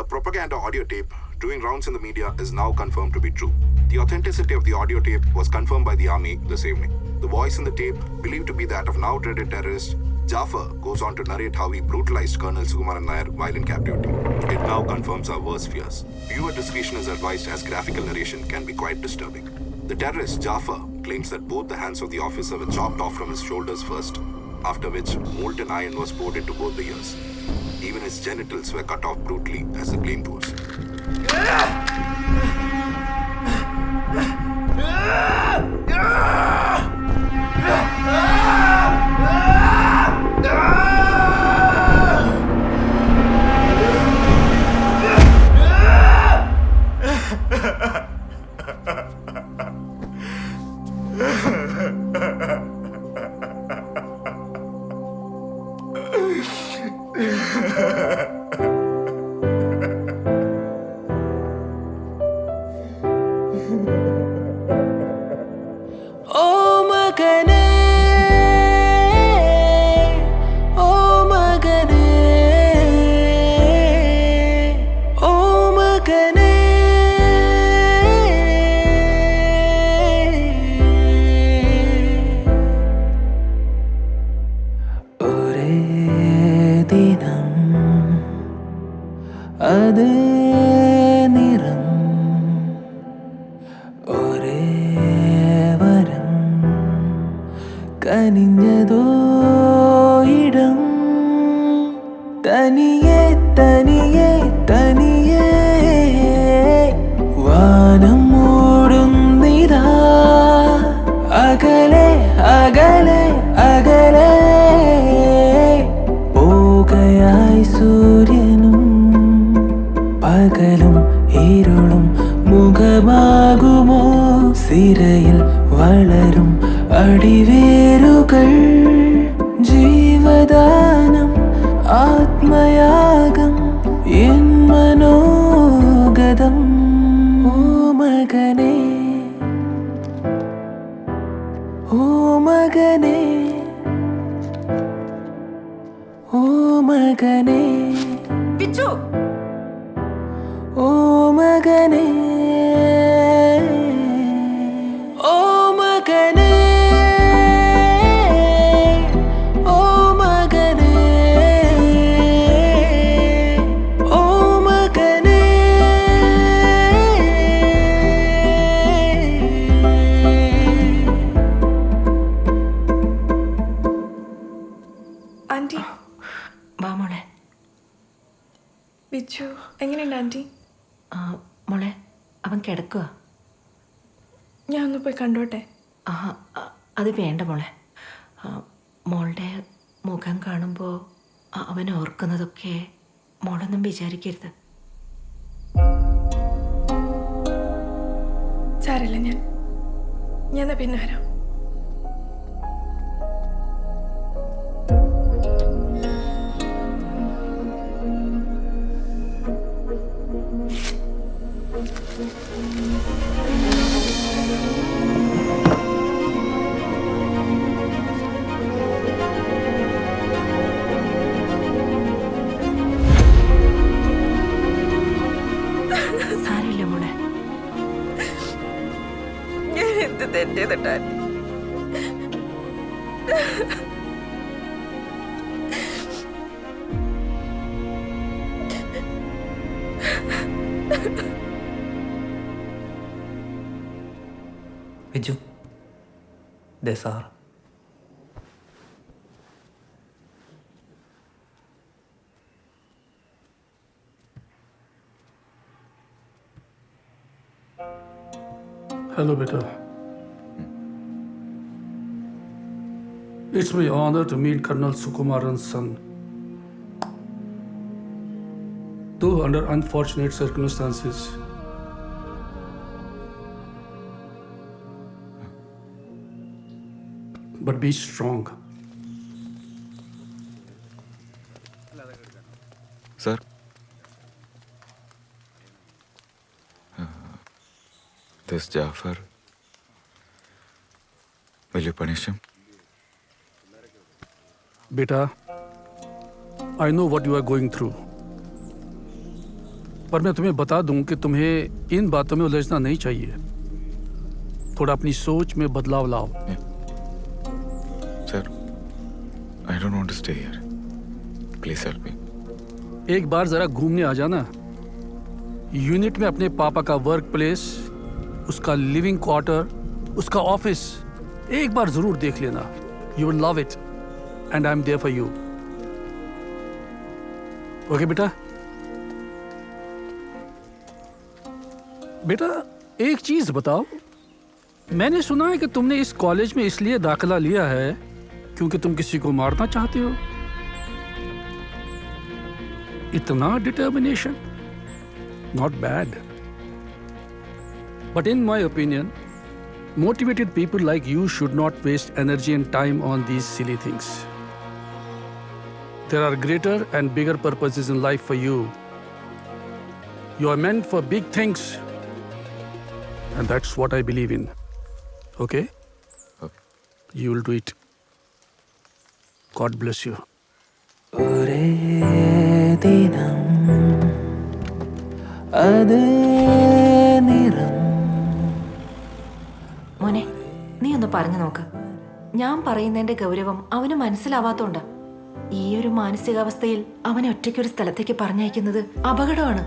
A propaganda audio tape doing rounds in the media is now confirmed to be true. The authenticity of the audio tape was confirmed by the army this evening. The voice in the tape, believed to be that of now dreaded terrorist Jafar, goes on to narrate how he brutalized Colonel Sukumaran Nair while in captivity. It now confirms our worst fears. Viewer discretion is advised as graphical narration can be quite disturbing. The terrorist Jafar claims that both the hands of the officer were chopped off from his shoulders first, after which molten iron was poured into both the ears. Even his genitals were cut off brutally, as the claim goes. മകനേ ഓ മകനേ ഓ മകനേ ഒരേ ദിനം അതേ നിറം ഒരേ വരം കനിഞ്ഞതോ ഇടം തനിയെ തനിയെ തനിയെ വാനം മൂടുന്നിതാ അകലെ അകലെ അകലെ പോകയായി സൂര്യനും പകലും ഇരുളും മുഖമാകുമോ സിരയിൽ വളരും അടിവേരുകൾ ജീവദാനം ആത്മയാഗം എൻ മനോഗതം ഓ മകനേ ഓ മകനേ ഓ മകനേ വിച്ചു ഓ മകനേ ഓ മകനേ ഓ മകനേ ഓ മകനേ ആൻറ്റി വാ മോളെ. വിച്ചു എങ്ങനെയുണ്ട് ആൻറ്റി? മോളെ അവൻ കിടക്കുക. ഞാൻ ഒന്ന് പോയി കണ്ടോട്ടെ? അത് വേണ്ട മോളെ. മോളുടെ മുഖം കാണുമ്പോൾ അവൻ ഓർക്കുന്നതൊക്കെ മോളൊന്നും വിചാരിക്കരുത്. സാരമില്ല, ഞാൻ പിന്നെ വരാം. സാരമില്ല മോളെ. ഞാൻ എന്ത് തെറ്റേതിട്ടാ? വിജു ദേ sir. Hello, beta. It's my honor to meet Colonel Sukumaran's son. Though under unfortunate circumstances, but be strong. Sir? This Jafar, will you punish him? Beta, I know what you are going through. पर मैं तुम्हें बता दूं कि तुम्हें इन बातों में उलझना नहीं चाहिए. थोड़ा अपनी सोच में बदलाव लाओ. Sir, I don't want to stay here. Please help me. एक बार जरा घूमने आ जाना. यूनिट में अपने पापा का वर्क प्लेस, उसका लिविंग क्वार्टर, उसका ऑफिस एक बार जरूर देख लेना. You will love it and I am there for you. Okay बेटा? बेटा एक चीज बताओ, मैंने सुना है कि तुमने इस कॉलेज में इसलिए दाखिला लिया है क्योंकि तुम किसी को मारना चाहते हो. इतना determination, not bad. But in my opinion, motivated people like you should not waste energy and time on these silly things. There are greater and bigger purposes in life for you. You are meant for big things. And that's what I believe in. Okay? You will do it. God bless you. ഒരേ ദിനം അതേ നിറം. മോനെ, നീ ഒന്ന് പറഞ്ഞു നോക്ക്. ഞാൻ പറയുന്നതിന്റെ ഗൗരവം അവന് മനസ്സിലാവാത്തോണ്ട ഈ ഒരു മാനസികാവസ്ഥയിൽ അവനെ ഒറ്റയ്ക്കൊരു സ്ഥലത്തേക്ക് പറഞ്ഞയക്കുന്നത് അപകടമാണ്.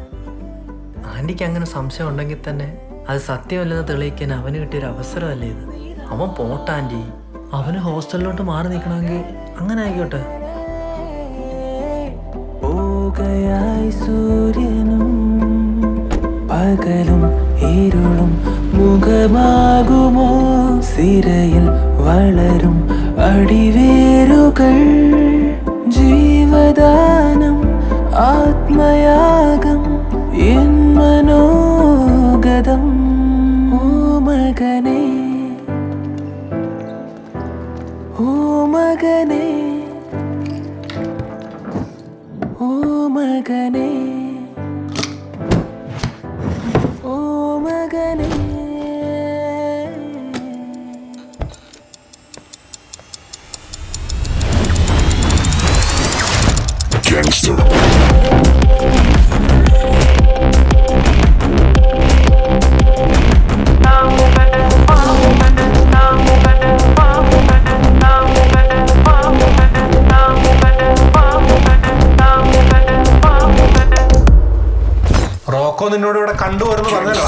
ആൻറ്റിക്ക് അങ്ങനെ സംശയം ഉണ്ടെങ്കിൽ തന്നെ അത് സത്യമല്ലെന്ന് തെളിയിക്കാൻ അവന് കിട്ടിയൊരു അവസരമല്ലേ ഇത്. അവൻ പോട്ടെ ആൻറ്റി, അവന് ഹോസ്റ്റലിലോട്ട് മാറി നിൽക്കണമെങ്കിൽ അങ്ങനെ ആയിക്കോട്ടെ. പോകയായി സൂര്യനും പകലും ഇരുളും മുഖമാകുമോ സിരയിൽ വളരും അടിവേരുകൾ ജീവദാനം ആത്മയാഗം എൻ മനോഗതം. ഓ മകനേ, ഓ മകനേ, ഓ മകനേ, ഓ മകനേ. Gangster. റോക്കോ നിന്നോട് ഇവിടെ കണ്ടുവരുന്നു പറഞ്ഞല്ലോ.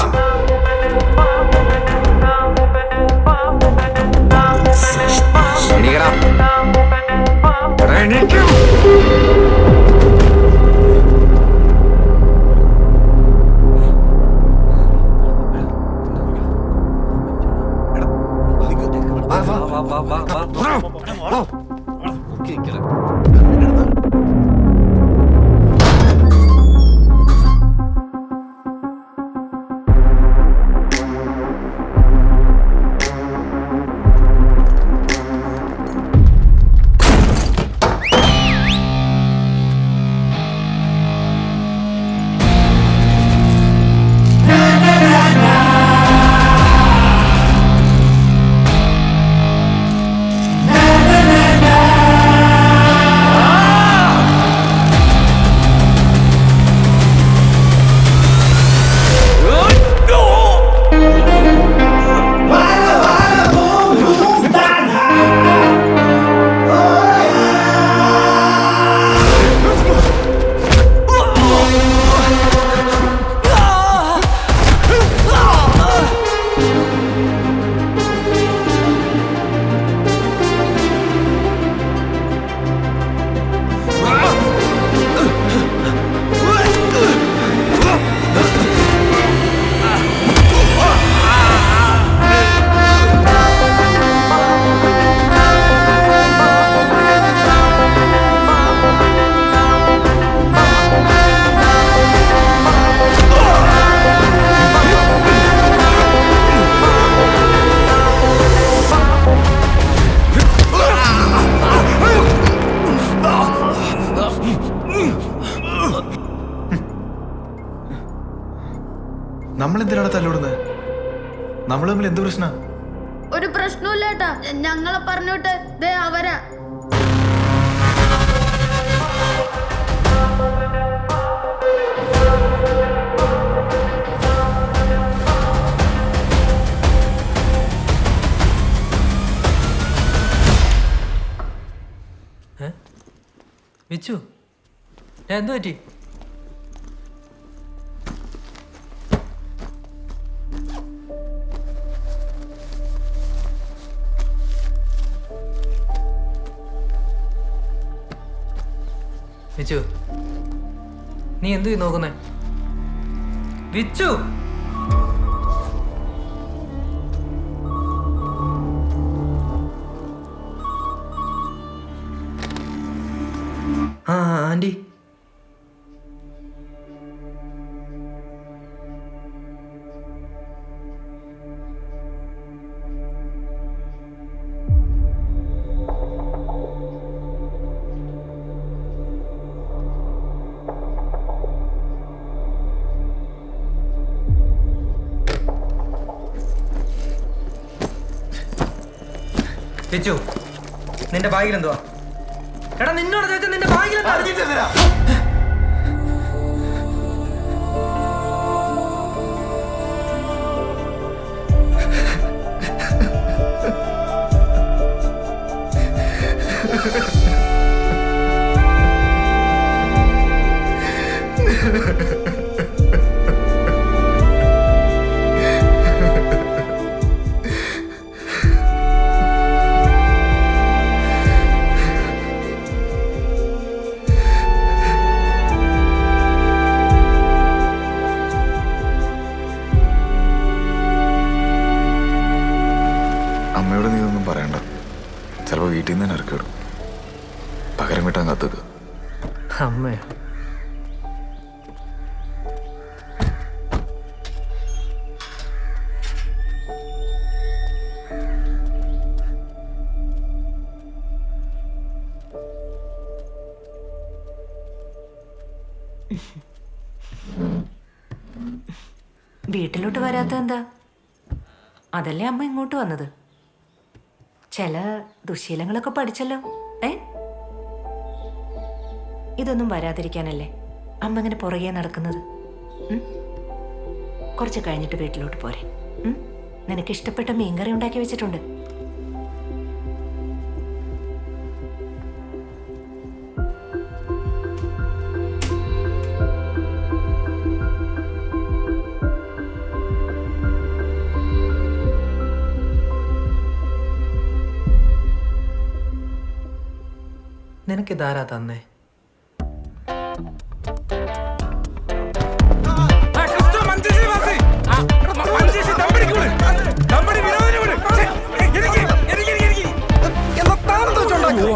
നമ്മളെന്തിനാണ് തല്ലോടുന്നത്? നമ്മൾ തമ്മിൽ എന്ത് പ്രശ്ന? ഒരു പ്രശ്നമില്ല ഏട്ടാ, ഞങ്ങളെ പറഞ്ഞോട്ട് ദേ അവരാ. വിച്ചു, എന്തു പറ്റി? വിച്ചു, നീ എന്തു നോക്കുന്നേ? വിച്ചു, ആ ആൻറ്റി, കിച്ചു, നിന്റെ ബാഗിൽ എന്തുവാ? എടാ നിന്നോട് ചോദിച്ചാൽ നിന്റെ ബാഗിൽ എന്താ? അമ്മയോട് നീ ഒന്നും പറയണ്ട. ചിലപ്പോൾ വീട്ടിൽ നിന്ന് തന്നെ ഇറക്കിവിടും. പകരം വിട്ടാൻ കത്തുക. അമ്മേ, വീട്ടിലോട്ട് വരാത്ത എന്താ? അതല്ലേ അമ്മ ഇങ്ങോട്ട് വന്നത്. ചില ദുശീലങ്ങളൊക്കെ പഠിച്ചല്ലോ. ഇതൊന്നും വരാതിരിക്കാനല്ലേ അമ്മ ഇങ്ങനെ പുറകെ നടക്കുന്നത്. കുറച്ച് കഴിഞ്ഞിട്ട് വീട്ടിലോട്ട് പോരെ. നിനക്ക് ഇഷ്ടപ്പെട്ട മീൻകറി ഉണ്ടാക്കി വെച്ചിട്ടുണ്ട്. നിനക്കിതാരാ തന്നേ?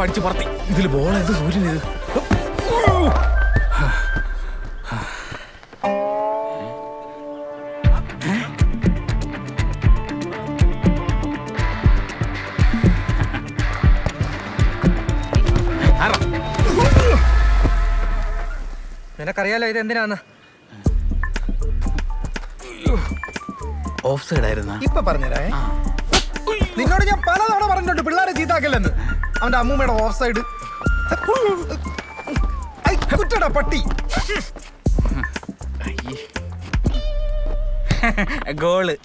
അടിച്ചു പറത്തി. ഇതിൽ ബോളേത് സൂര്യൻ ഇത്. നിനക്കറിയാലോ ഇത് എന്തിനാന്ന്? ഓഫ് സൈഡ് ആയിരുന്ന. ഇപ്പൊ പറഞ്ഞേ. നിന്നോട് ഞാൻ പലതവണ പറഞ്ഞിട്ടുണ്ട് പിള്ളേരെ ചീത്താക്കല്ലെന്ന്. അവന്റെ അമ്മൂമ്മയുടെ ഓഫ് സൈഡ്. കുറ്റടാ പട്ടി. ഗോള്.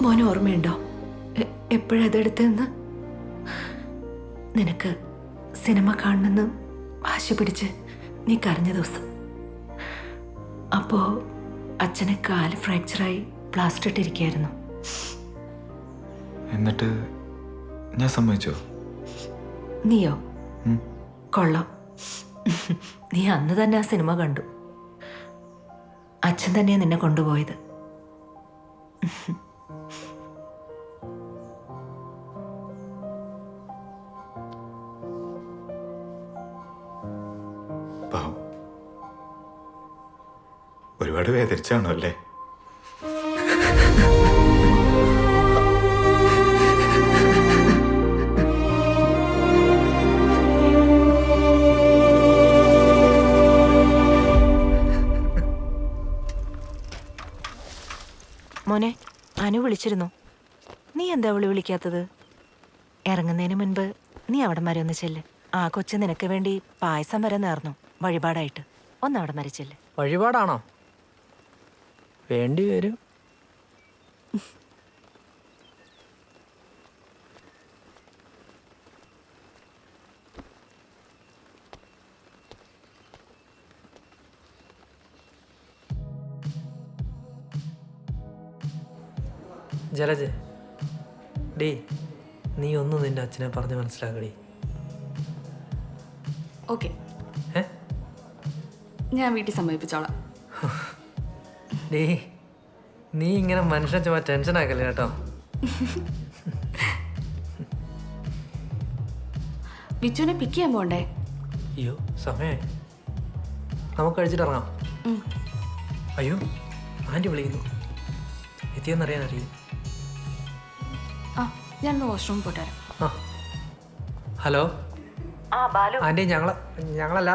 മോന് ഓർമ്മയുണ്ടോ എപ്പോഴതെടുത്തെന്ന്? നിനക്ക് സിനിമ കാണണമെന്ന് വാശി പിടിച്ച് നീ കരഞ്ഞ ദിവസം. അപ്പോ അച്ഛന് കാല് ഫ്രാക്ചറായി പ്ലാസ്റ്റർ ഇട്ടിരിക്കുകയായിരുന്നു. എന്നിട്ട് ഞാൻ സമ്മതിച്ചോ? നീയോ? കൊള്ളാം. നീ അന്ന് തന്നെ ആ സിനിമ കണ്ടു. അച്ഛൻ തന്നെയാ നിന്നെ കൊണ്ടുപോയത്. ഒരുപാട് വേദനിച്ചാണോ അല്ലേ? മോനെ, അനു വിളിച്ചിരുന്നു. നീ എന്താ അവള് വിളിക്കാത്തത്? ഇറങ്ങുന്നതിന് മുൻപ് നീ അവിടം വരെ ഒന്ന് ചെല്ല്. ആ കൊച്ചു നിനക്ക് വേണ്ടി പായസം വരെ നേർന്നു വഴിപാടായിട്ട്. ഒന്ന് അവിടം വരെ ചെല്ല്. വഴിപാടാണോ? വേണ്ടി വരും. ജലജ ഡേ, നീ ഒന്ന് നിന്റെ അച്ഛനെ പറഞ്ഞ് മനസ്സിലാക്കടി. ഓക്കെ, ഞാൻ വീട്ടിൽ സമ്മതിപ്പിച്ചോളാം. ഡേ, നീ ഇങ്ങനെ മനുഷ്യനെ ചുമ്മാ ടെൻഷൻ ആക്കല്ലേ കേട്ടോ. വിച്ചുവിനെ പിക്ക് ചെയ്യാൻ പോണ്ടേ? അയ്യോ സമയമായി, നമുക്ക് കഴിച്ചിട്ട് ഇറങ്ങാം. അയ്യോ ആൻറ്റി വിളിക്കുന്നു, എത്തിയെന്നറിയാൻ അറിയും. ആ, ഞാനൊന്ന് വാഷ്റൂം പോയിട്ട് വരാം. ഹലോ ആൻറ്റി, ഞങ്ങളല്ല,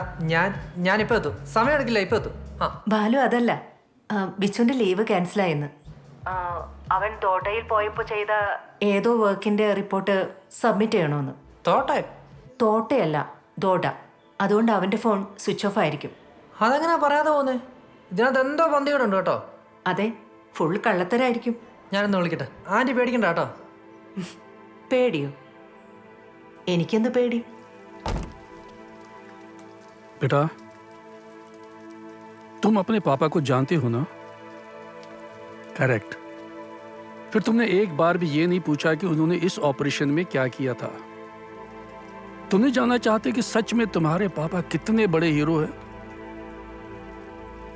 ഞാനിപ്പോ എത്തും. സമയം എടുക്കില്ല, ഇപ്പൊ എത്തും. ബാലു അതല്ല, ബിച്ചുവിന്റെ ലീവ് ക്യാൻസലായെന്ന്. അവൻ തോട്ടയിൽ പോയപ്പോ ചെയ്ത ഏതോ വർക്കിന്റെ റിപ്പോർട്ട് സബ്മിറ്റ് ചെയ്യണമെന്ന്. തോട്ടയല്ല, ദോഡ. അതുകൊണ്ട് അവന്റെ ഫോൺ സ്വിച്ച് ഓഫ് ആയിരിക്കും. അതെങ്ങനെ പറയാതെ പോന്നേ? ഇതിനകത്ത് എന്തോ പന്തികേടുണ്ട് കേട്ടോ. അതെ, ഫുൾ കള്ളത്തരായിരിക്കും. ഞാനൊന്ന് വിളിക്കട്ടെ. ആൻറ്റി പേടിക്കണ്ട കേട്ടോ. പേടിയോ? എനിക്കെന്ത് പേടി? बेटा, तुम अपने पापा को जानते हो ना? करेक्ट। फिर तुमने एक बार भी ये नहीं पूछा कि उन्होंने इस ऑपरेशन में क्या किया था? तुमने जानना चाहते कि सच में तुम्हारे पापा कितने बड़े हीरो हैं?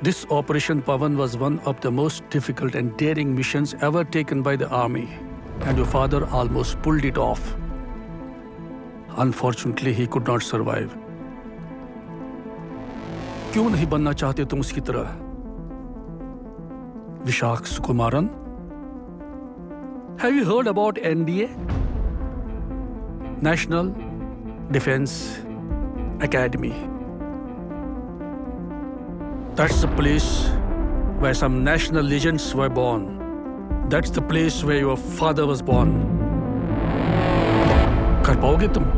This Operation Pavan was one of the most difficult and daring missions ever taken by the army, and your father almost pulled it off. Unfortunately, he could not survive. क्यों नहीं बनना चाहते तुम उसकी तरह? Vishakh Sukumaran? Have you heard about NDA? National Defense Academy. That's the place where some national legends were born. That's the place where your father was born. कर पाओगे तुम?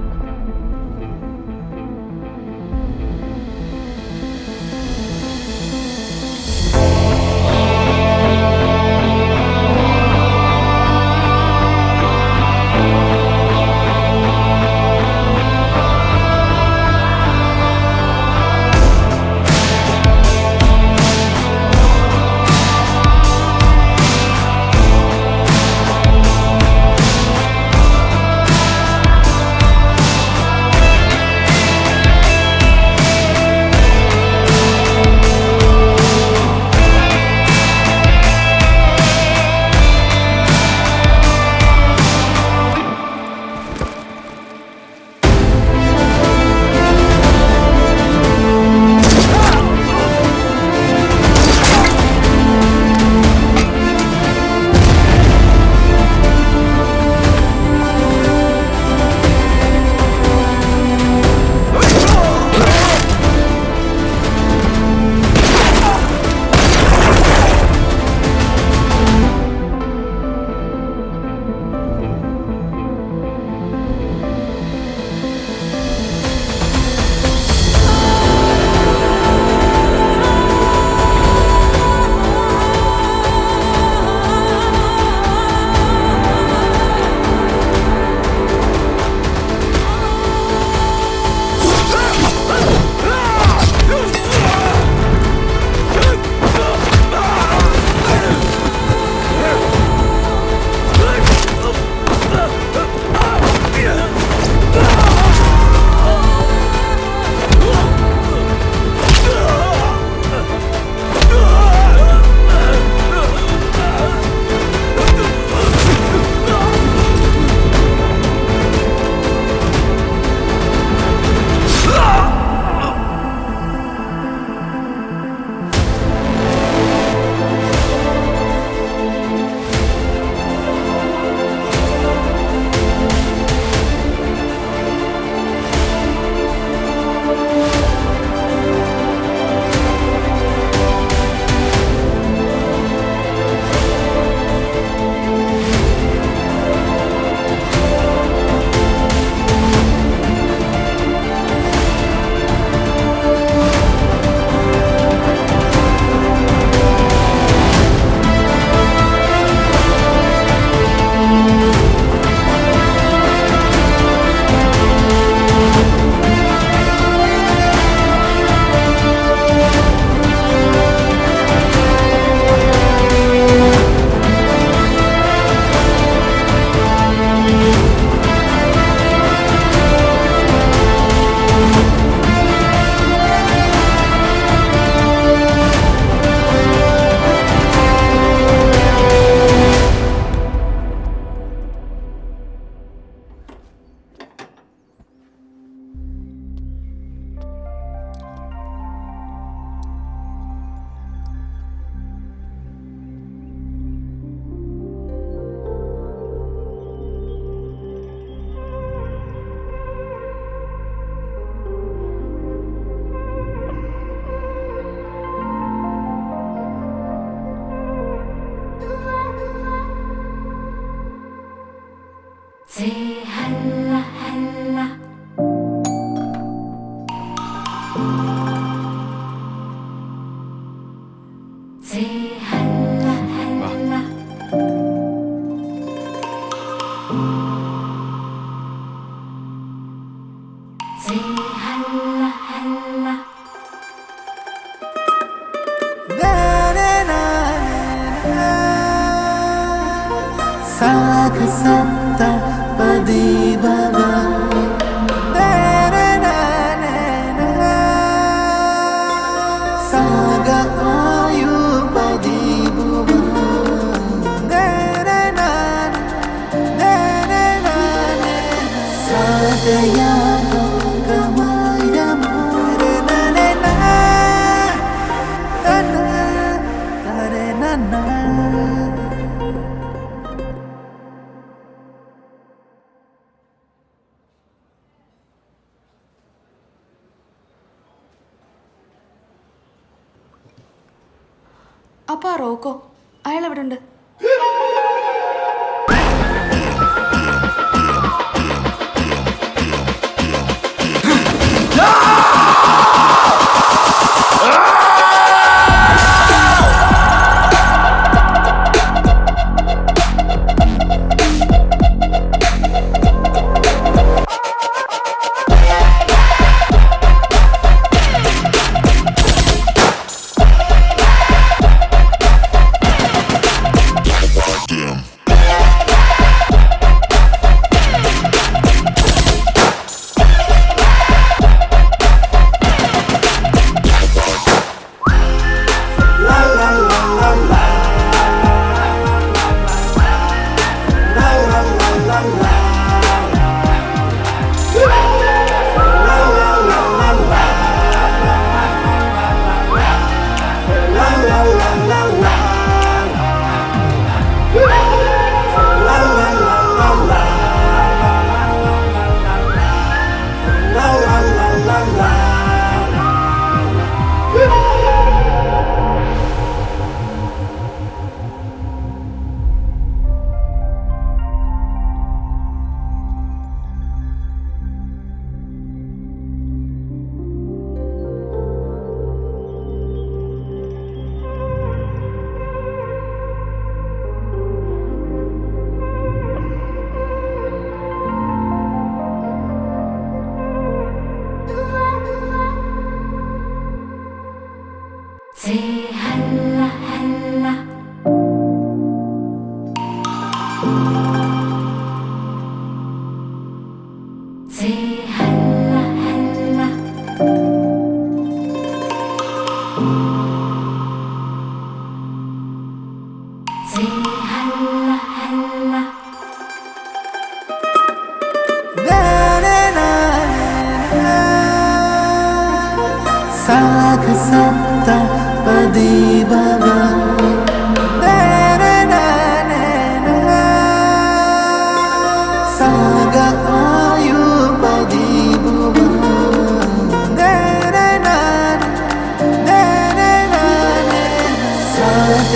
साग सप्ता पदी बगा साग आयु पदी बुवा साग यादो गमाय मारे नने ना अरे नन्ना അപ്പൊ ആ റോക്കോ അയാൾ എവിടെ ഉണ്ട്? साग सप्ता पदी बगा साग आयु पदी बुवा साग